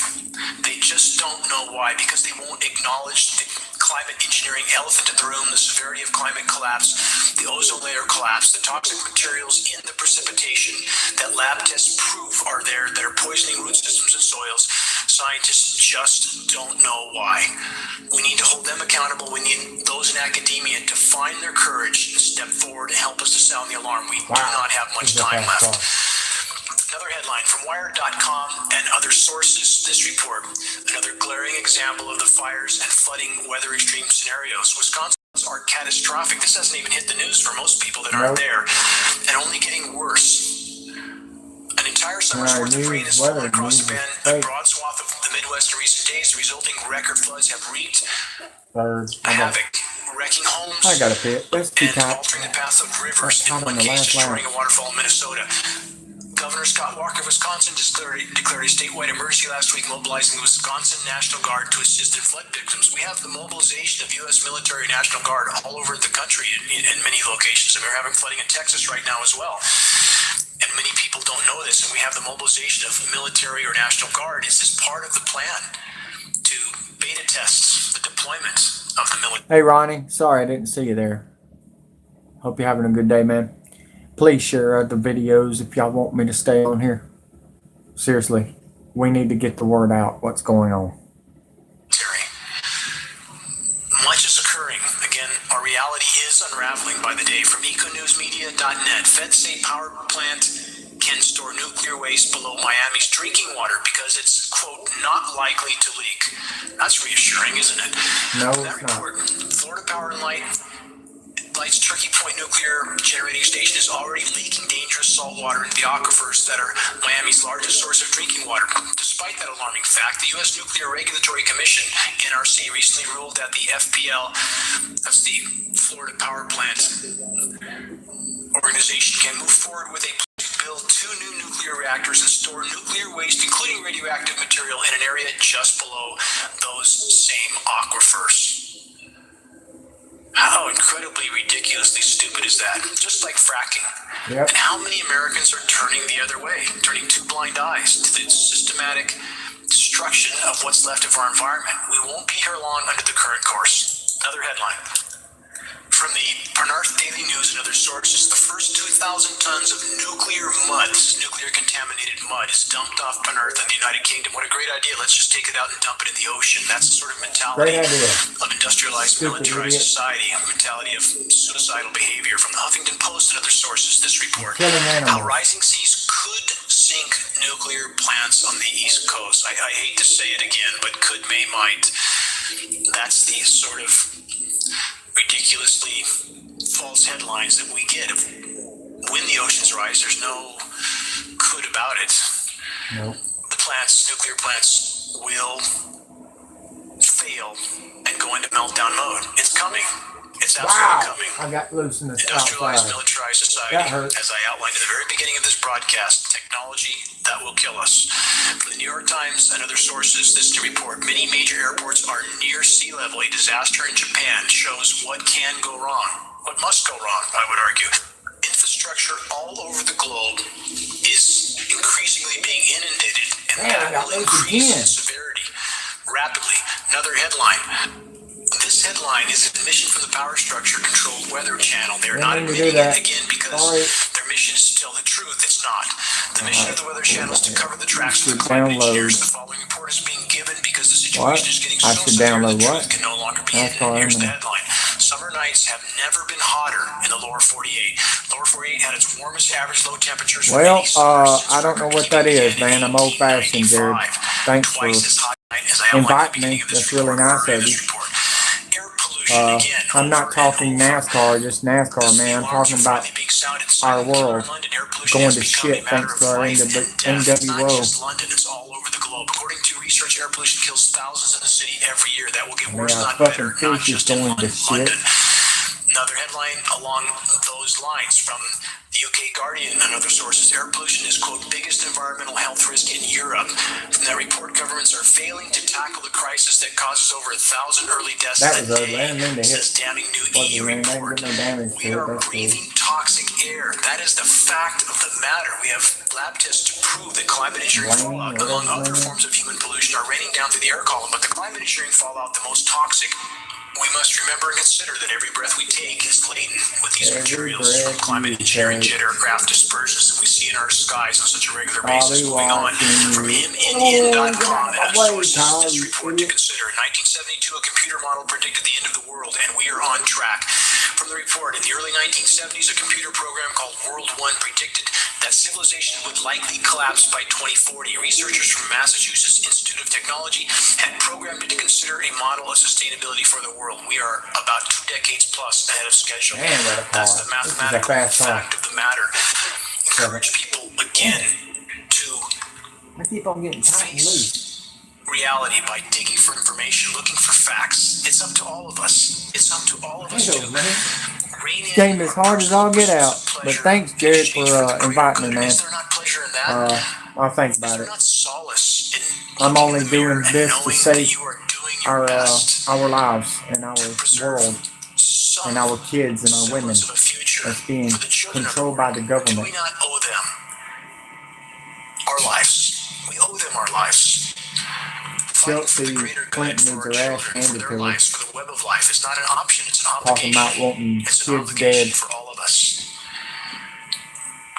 They just don't know why, because they won't acknowledge the climate engineering elephant in the room, the severity of climate collapse, the ozone layer collapse, the toxic materials in the precipitation that lab tests prove are there that are poisoning root systems and soils. Scientists just don't know why. We need to hold them accountable. We need those in academia to find their courage and step forward and help us to sound the alarm. We do not have much time left. Another headline headline from Wired.com and other sources. This report, another glaring example of the fires and flooding weather extreme scenarios. Wisconsin are catastrophic. This hasn't even hit the news for most people that aren't there, and only getting worse. An entire summer's worth of rain has fallen across a broad swath of the Midwest in recent days. The resulting record floods have wreaked havoc, wrecking homes I got a fit. That's too and tight. altering the paths of rivers, in one case destroying a waterfall in Minnesota. Governor Scott Walker of Wisconsin declared a statewide emergency last week, mobilizing the Wisconsin National Guard to assist in flood victims. We have the mobilization of U.S. military National Guard all over the country in many locations. And we're having flooding in Texas right now as well. And many people don't know this. And we have the mobilization of military or National Guard. Is this part of the plan to beta test the deployment of the military? Hey, Ronnie. Sorry I didn't see you there. Hope you're having a good day, man. Please share other videos if y'all want me to stay on here. Seriously, we need to get the word out what's going on. Much is occurring. Again, our reality is unraveling by the day. From econewsmedia.net, feds say power plant can store nuclear waste below Miami's drinking water because it's, quote, not likely to leak. That's reassuring, isn't it? No, that it's report, not. Florida Power and Light's Turkey Point nuclear generating station is already leaking dangerous salt water into the aquifers that are Miami's largest source of drinking water. Despite that alarming fact, the U.S. Nuclear Regulatory Commission, NRC, recently ruled that the FPL, that's the Florida Power Plant organization, can move forward with a plan to build 2 new nuclear reactors and store nuclear waste, including radioactive material, in an area just below those same aquifers. How incredibly ridiculously stupid is that? Just like fracking. Yep. And how many Americans are turning the other way, turning 2 blind eyes to the systematic destruction of what's left of our environment? We won't be here long under the current course. Another headline from the Penarth Daily News and other sources: the first 2,000 tons of nuclear contaminated mud is dumped off Penarth in the United Kingdom. What a great idea. Let's just take it out and dump it in the ocean. That's the sort of mentality of industrialized, militarized society, a mentality of suicidal behavior. From the Huffington Post and other sources, this report, how rising seas could sink nuclear plants on the East Coast. I hate to say it again, but could, may, might. That's the sort of ridiculously false headlines that we get. When the oceans rise, there's no could about it. Nope. The nuclear plants will fail and go into meltdown mode. It's coming. It's absolutely coming. I got loose in the Industrialized, outside. militarized society, as I outlined at the very beginning of this broadcast, technology that will kill us. From the New York Times and other sources, this new report: many major airports are near sea level. A disaster in Japan shows what can go wrong, what must go wrong, I would argue. Infrastructure all over the globe is increasingly being inundated, and that will increase in severity rapidly. Another headline. This headline is admission from the Power Structure Controlled Weather Channel. They're not admitting it again because their mission is to tell the truth. It's not. The mission of the Weather Channel is to cover the tracks of the climate engineers. The following report is being given because the situation is getting so severe the truth can no longer be hidden. Here's the headline. Summer nights have never been hotter in the lower 48. Lower 48 had its warmest average low temperatures. Well, I don't know what that is, man. I'm old-fashioned, Jared. Thanks for inviting me. That's really nice of you. I'm not talking NASCAR, just NASCAR, man. I'm talking about our world going to shit thanks to our NWO. It's all over the globe. According to research, air pollution kills thousands in the city every year. That will get worse, not better. Not just in London. Another headline along those lines from the UK Guardian and other sources: air pollution is, quote, biggest environmental health risk in Europe. From that report, governments are failing to tackle the crisis that causes over 1,000 early deaths a day, says damning new EU report. We are breathing toxic air. That is the fact of the matter. We have lab tests to prove that climate engineering fallout, among other forms of human pollution, are raining down through the air column. But the climate engineering fallout, the most toxic, we must remember and consider that every breath we take is laden with these materials from climate engineering, jet aircraft dispersions that we see in our skies on such a regular basis. Moving on, from MNN.com and other sources, this report to consider. In 1972, a computer model predicted the end of the world, and we are on track. From the report, in the early 1970s, a computer program called World 1 predicted that civilization would likely collapse by 2040. Researchers from Massachusetts Institute of Technology had programmed it to consider a model of sustainability for the world. We are about 2 decades plus ahead of schedule. Man, what a That's car. the This is a mathematical fast car. fact of the matter. Encourage people again to I keep on getting tight and loose. face reality by digging for information, looking for facts. It's up to all of us. It's up to all of us to rein in Game is hard as all get out. pursuits of But pleasure thanks, in Jared, exchange for the greater inviting me, good. man. Is there not pleasure in that? I'll think Is about there it. not solace in I'm looking only in the mirror doing and this to knowing save that you are doing your best our lives and our to preserve world some and our kids and our women semblance of a future that's being for the children of the controlled by the world? Do government? we not owe them our lives? We owe them our lives. Fighting for the Chelsea greater good Clinton for needs our her ass children, for handed their to her. lives, for the web of life is not an option, it's an Talking obligation. about wanting It's an kids obligation dead. for all of us.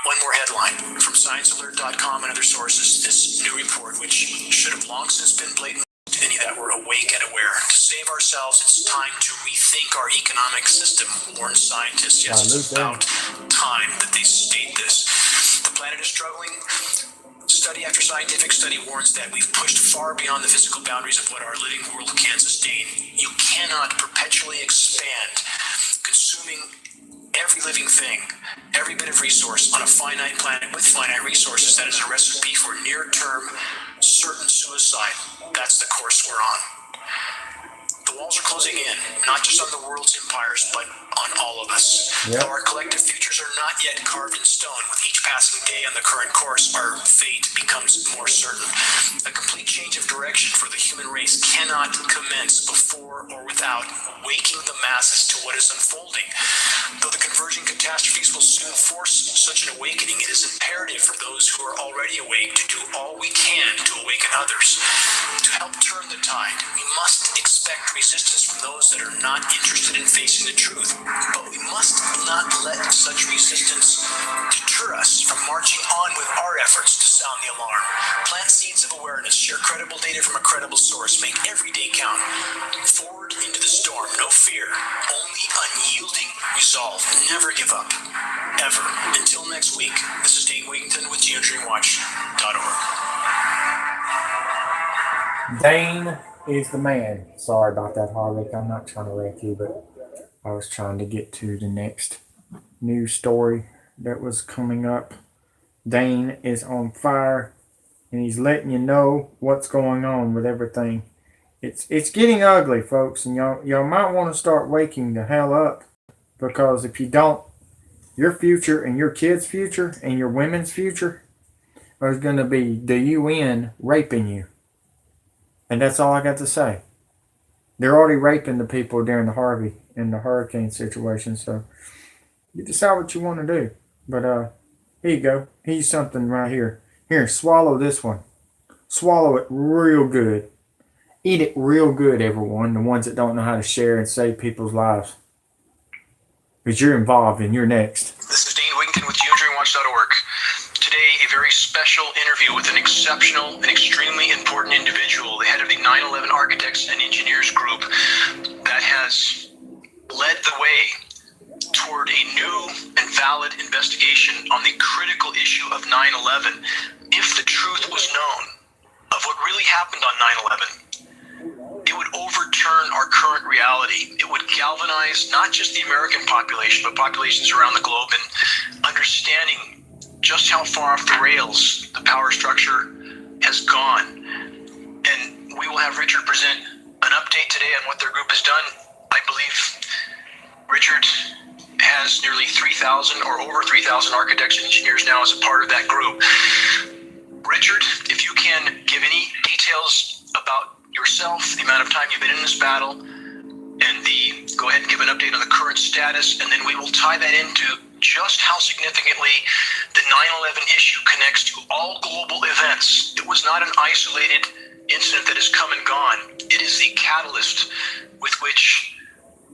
One more headline from ScienceAlert.com and other sources. This new report, which should have long since been blatant to any that were awake and aware. To save ourselves, it's time to rethink our economic system, warn scientists. Yes, it's about time that they state this. The planet is struggling. Study after scientific study warns that we've pushed far beyond the physical boundaries of what our living world can sustain. You cannot perpetually expand, consuming every living thing, every bit of resource on a finite planet with finite resources. That is a recipe for near-term, certain suicide. That's the course we're on. The walls are closing in, not just on the world's empires, but on all of us. Yep. Though our collective futures are not yet carved in stone, with each passing day on the current course, our fate becomes more certain. A complete change of direction for the human race cannot commence before or without waking the masses to what is unfolding. Though the converging catastrophes will soon force such an awakening, it is imperative for those who are already awake to do all we can to awaken others. To help turn the tide, we must expect resistance from those that are not interested in facing the truth. But we must not let such resistance deter us from marching on with our efforts to sound the alarm. Plant seeds of awareness, share credible data from a credible source, make every day count. Forward into the storm, no fear, only unyielding resolve. Never give up, ever. Until next week, this is Dane Winnington with geodreamwatch.org. Dane is the man. Sorry about that, Harvick. I'm not trying to wreck you, but I was trying to get to the next news story that was coming up. Dane is on fire, and he's letting you know what's going on with everything. It's getting ugly, folks, and y'all might want to start waking the hell up, because if you don't, your future and your kids' future and your women's future is going to be the UN raping you. And that's all I got to say. They're already raping the people during the Harvey and the hurricane situation, so you decide what you want to do. But here you go. Here's something right here. Here, swallow this one. Swallow it real good. Eat it real good, everyone. The ones that don't know how to share and save people's lives. Because you're involved and you're next. This is Dane Winnington with geodreamwatch.org. Today, a very special interview with an exceptional and extremely important individual, the head of the 9/11 Architects and Engineers Group that has led the way toward a new and valid investigation on the critical issue of 9/11. If the truth was known of what really happened on 9/11, it would overturn our current reality. It would galvanize not just the American population, but populations around the globe in understanding just how far off the rails the power structure has gone. And we will have Richard present an update today on what their group has done. I believe Richard has nearly 3,000 or over 3,000 architects and engineers now as a part of that group. Richard, if you can give any details about yourself, the amount of time you've been in this battle, and go ahead and give an update on the current status, and then we will tie that into just how significantly the 9/11 issue connects to all global events. It was not an isolated incident that has come and gone. It is the catalyst with which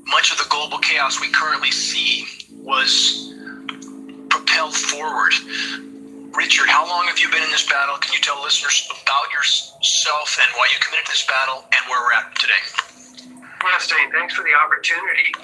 much of the global chaos we currently see was propelled forward. Richard, how long have you been in this battle? Can you tell listeners about yourself and why you committed to this battle and where we're at today? Yes, Dane, thanks for the opportunity.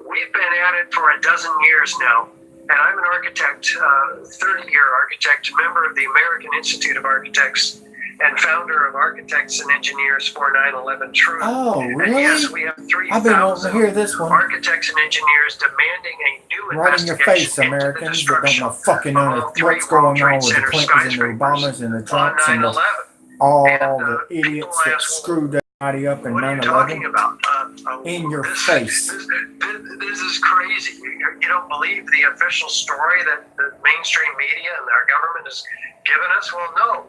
We've been at it for a dozen years now, and I'm an architect, 30-year architect, member of the American Institute of Architects, and founder of Architects and Engineers for 9/11 Truth. Oh, And really? yes, we have I've been wanting to 3,000 hear this one. architects and engineers demanding a new Right in your face, investigation into the Americans that don't destruction know fucking of none all of three what's going World Trade on with the Center Clintons and the skyscrapers Obamas and the on Trumps and 9/11. all And, the idiots people that ask, screwed everybody up in what are you talking 9/11. about? In your face. This is crazy. You don't believe the official story that the mainstream media and our government has given us? Well, no,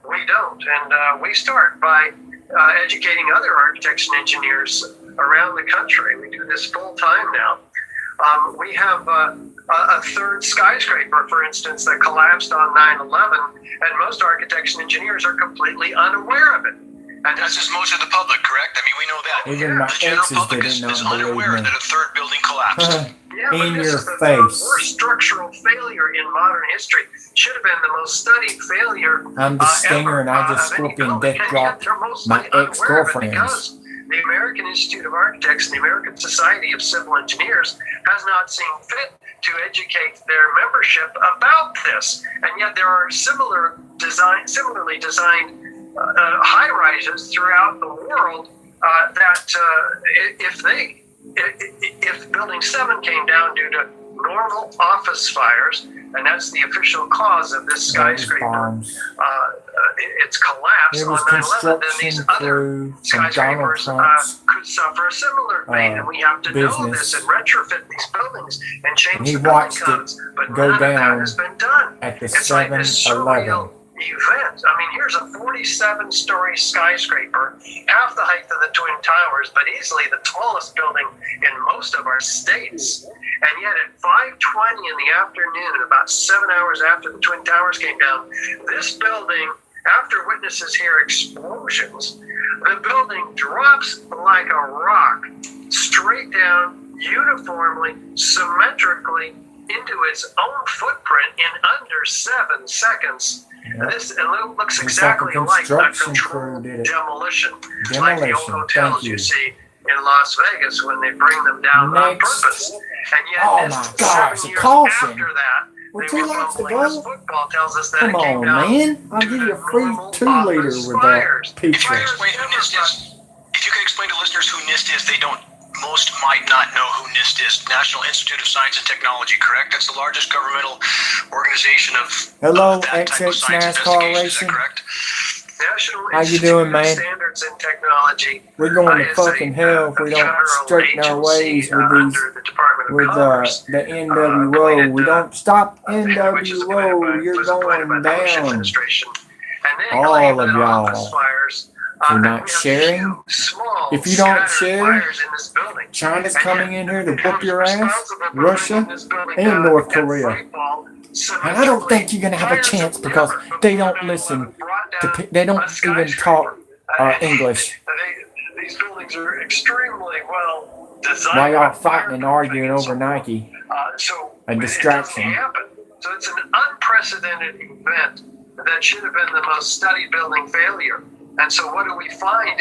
we don't. And we start by educating other architects and engineers around the country. We do this full time now. We have a third skyscraper, for instance, that collapsed on 9/11, and most architects and engineers are completely unaware of it. And that's just most of the public, correct? I mean, we know that. Even my The general exes public did is not unaware believe me. that a third building collapsed. Yeah, but In this your is the face. worst structural failure in modern history. Should have been the most studied failure. I'm the stinger ever, and I just of any scorpion building, death and dropped yet they're mostly my unaware of it ex-girlfriends. because the American Institute of Architects and the American Society of Civil Engineers has not seen fit to educate their membership about this. And yet there are similarly designed high rises throughout the world that if Building 7 came down due to normal office fires, and that's the official cause of this skyscraper, its collapse There on was 9/11, then these construction other crew from Donald skyscrapers Trump's could suffer a similar fate, and we have to know business. this and retrofit these buildings and change And he the building watched it codes. But go none of that down has been done. at the It's like this 7-Eleven. surreal event. I mean, here's a 47-story skyscraper, half the height of the Twin Towers, but easily the tallest building in most of our states. And yet at 5:20 in the afternoon, about 7 hours after the Twin Towers came down, this building, after witnesses hear explosions, the building drops like a rock straight down, uniformly, symmetrically, into its own footprint in under 7 seconds. Yep. This looks It's exactly like a construction controlled crew did it. demolition. Like the Demolition, old thank hotels you. you see in Las Vegas when they bring them down on Next. purpose. And yet, Oh this my gosh, 7 a years caution. after that, Well, they 2 were laps to bubbling. This go. football tells us that Come it came on, down man. I'll due give you a to free normal 2-liter office with fires. that pizza. If you can explain who NIST is, if you can explain to listeners who NIST is, most might not know who NIST is. National Institute of Science and Technology, correct? That's the largest governmental organization of Hello, that type of XX science NASCAR investigation. Is racing. that correct? National How you Institute doing, of man? Standards and Technology. We're going to is a, fucking hell if we don't federal straighten our ways agency, with these, under the Department of with Commerce, the NWO. We don't stop which is NWO. You're appointed by going the Bush down. administration. And they All claim of that y'all. office fires, If you're we not have sharing, few small, if you don't scattered share, fires in this building. China's And coming yet, in here to it whoop was your ass. responsible for Russia bringing this building and down North at Korea. freefall And I don't think you're gonna have a symmetrically. chance Fires because have never they don't before listen 9/11 brought to. down They don't a even skyscraper. talk English. These buildings are extremely well designed. Why y'all fighting and arguing over Nike? So A it distraction. doesn't happen. So it's an unprecedented event that should have been the most studied building failure. And so what do we find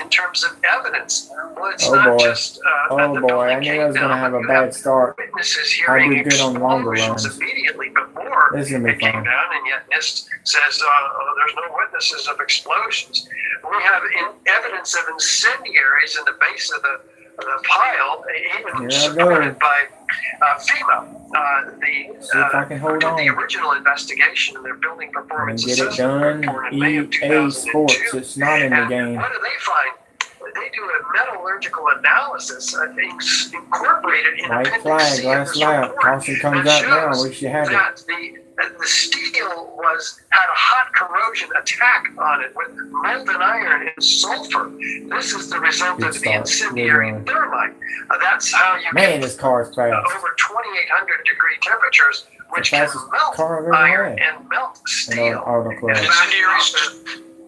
in terms of evidence? Well, it's Oh, not boy. just that Oh the boy, building I knew came I was gonna down, have but a you bad start. witnesses I'll hearing be good on longer explosions runs. immediately before This is gonna be it came fun. down, and yet NIST says there's no witnesses of explosions. We have evidence of incendiaries in the base of the pile, even Here I supported go. by FEMA. See if I can hold on. The original investigation in their building And performance get it assessment done. report in May of EA Sports. 2002. It's not in the And game. what do they find? They do a metallurgical analysis incorporated in White Appendix flag, C of last this lap. report Caution comes that out now. shows Wish you had it. that the steel had a hot corrosion attack on it with molten iron and sulfur. This is the result Good of the start. incendiary Good thermite. That's how you Man, get this car's fast. over 2,800 degree temperatures, which The can fastest melt car I've ever iron had. and melt In steel. auto In club. fact, Incendiaries,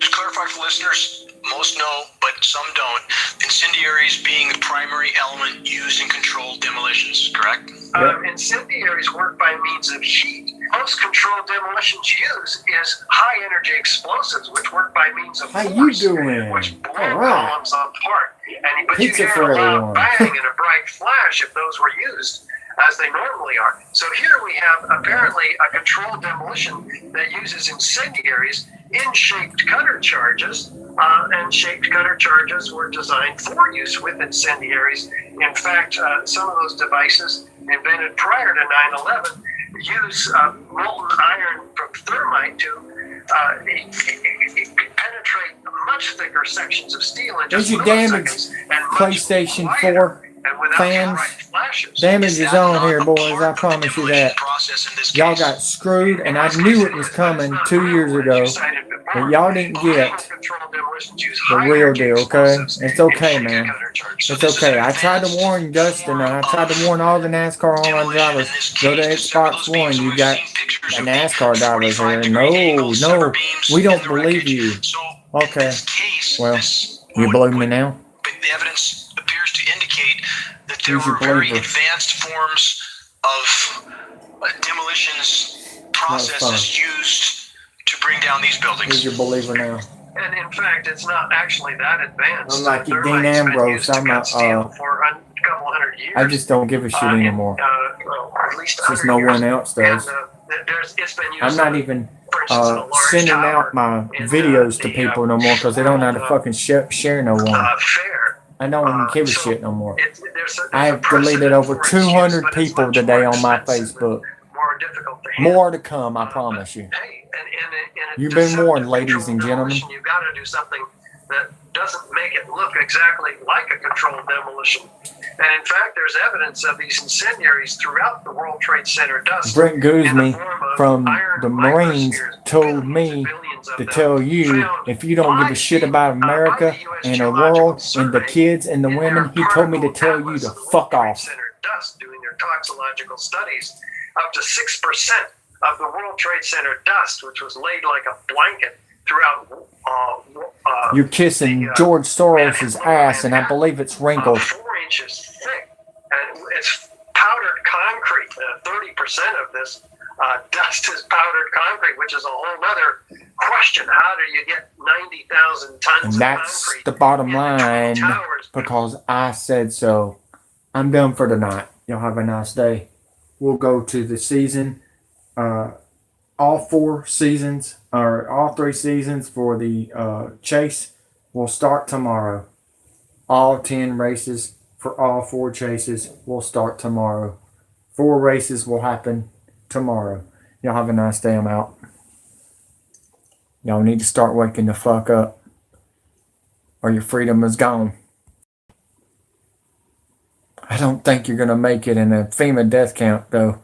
to clarify for listeners, most know, but some don't. Incendiaries being the primary element used in controlled demolitions, correct? Incendiaries work by means of heat. Most controlled demolitions use is high energy explosives, which work by means of How you force, doing? which blow All right. columns apart. But Pizza you hear for a loud everyone. bang and a bright flash if those were used. as they normally are. So here we have apparently a controlled demolition that uses incendiaries in shaped cutter charges, and shaped cutter charges were designed for use with incendiaries. In fact, some of those devices invented prior to 9/11 use molten iron from thermite to penetrate much thicker sections of steel in just Did you damage milliseconds and much PlayStation wider 4 and without fans? bright flashes. Damage is on here, boys. I promise you that. Y'all got screwed, and I knew it was coming 2 years ago. But y'all didn't get the real deal, okay? It's okay, man. It's okay. I tried to warn Dustin, and I tried to warn all the NASCAR online drivers. Go to Xbox One, you got the NASCAR drivers here. No, we don't believe you. Okay, well, you believe me now? The evidence appears to indicate that there Who's your were very believer? advanced forms of demolitions processes used to bring down these buildings. Who's your believer now? And in fact, it's not actually that advanced. I'm like Thermite's Dane been Ambrose. used to I'm cut not, steel for a couple hundred years. I just don't give a shit anymore. Well, at least Since 100 no years. one else does. And, it's been used I'm not even for instance, in a large sending tower out my in, videos to the, people no more because they don't know how to fucking share no one. fair. I don't even give a So shit no more. There's I have a precedent deleted over for its 200 use, but it's people much today more on my expensive and Facebook. More difficult to handle. More to come, I promise you. Hey, and You've been deceptive warned, ladies and controlled gentlemen. demolition, you've got to do something that doesn't make it look exactly like a controlled demolition. And in fact, there's evidence of these incendiaries throughout the World Trade Center dust. Brent in the Guzman form of from iron the Marines microspheres, told billions me and billions of to them tell you, found if you don't give a shit about America and the world and the kids and the in women, their he told me to particle tell you atlas to of the fuck World Trade off. Center dust doing their toxicological studies. Up to 6% of the World Trade Center dust, which was laid like a blanket throughout. You're kissing George Soros' ass, and I believe it's wrinkled. 4 inches thick, and it's powdered concrete. 30% of this dust is powdered concrete, which is a whole other question. How do you get 90,000 tons And of that's concrete the bottom in the Twin line Towers? because I said so. I'm done for tonight. Y'all have a nice day. We'll go to the season. All 4 seasons, or all 3 seasons for the chase will start tomorrow. All 10 races for all 4 chases will start tomorrow. 4 races will happen tomorrow. Y'all have a nice day. I'm out. Y'all need to start waking the fuck up, or your freedom is gone. I don't think you're gonna make it in a FEMA death count, though.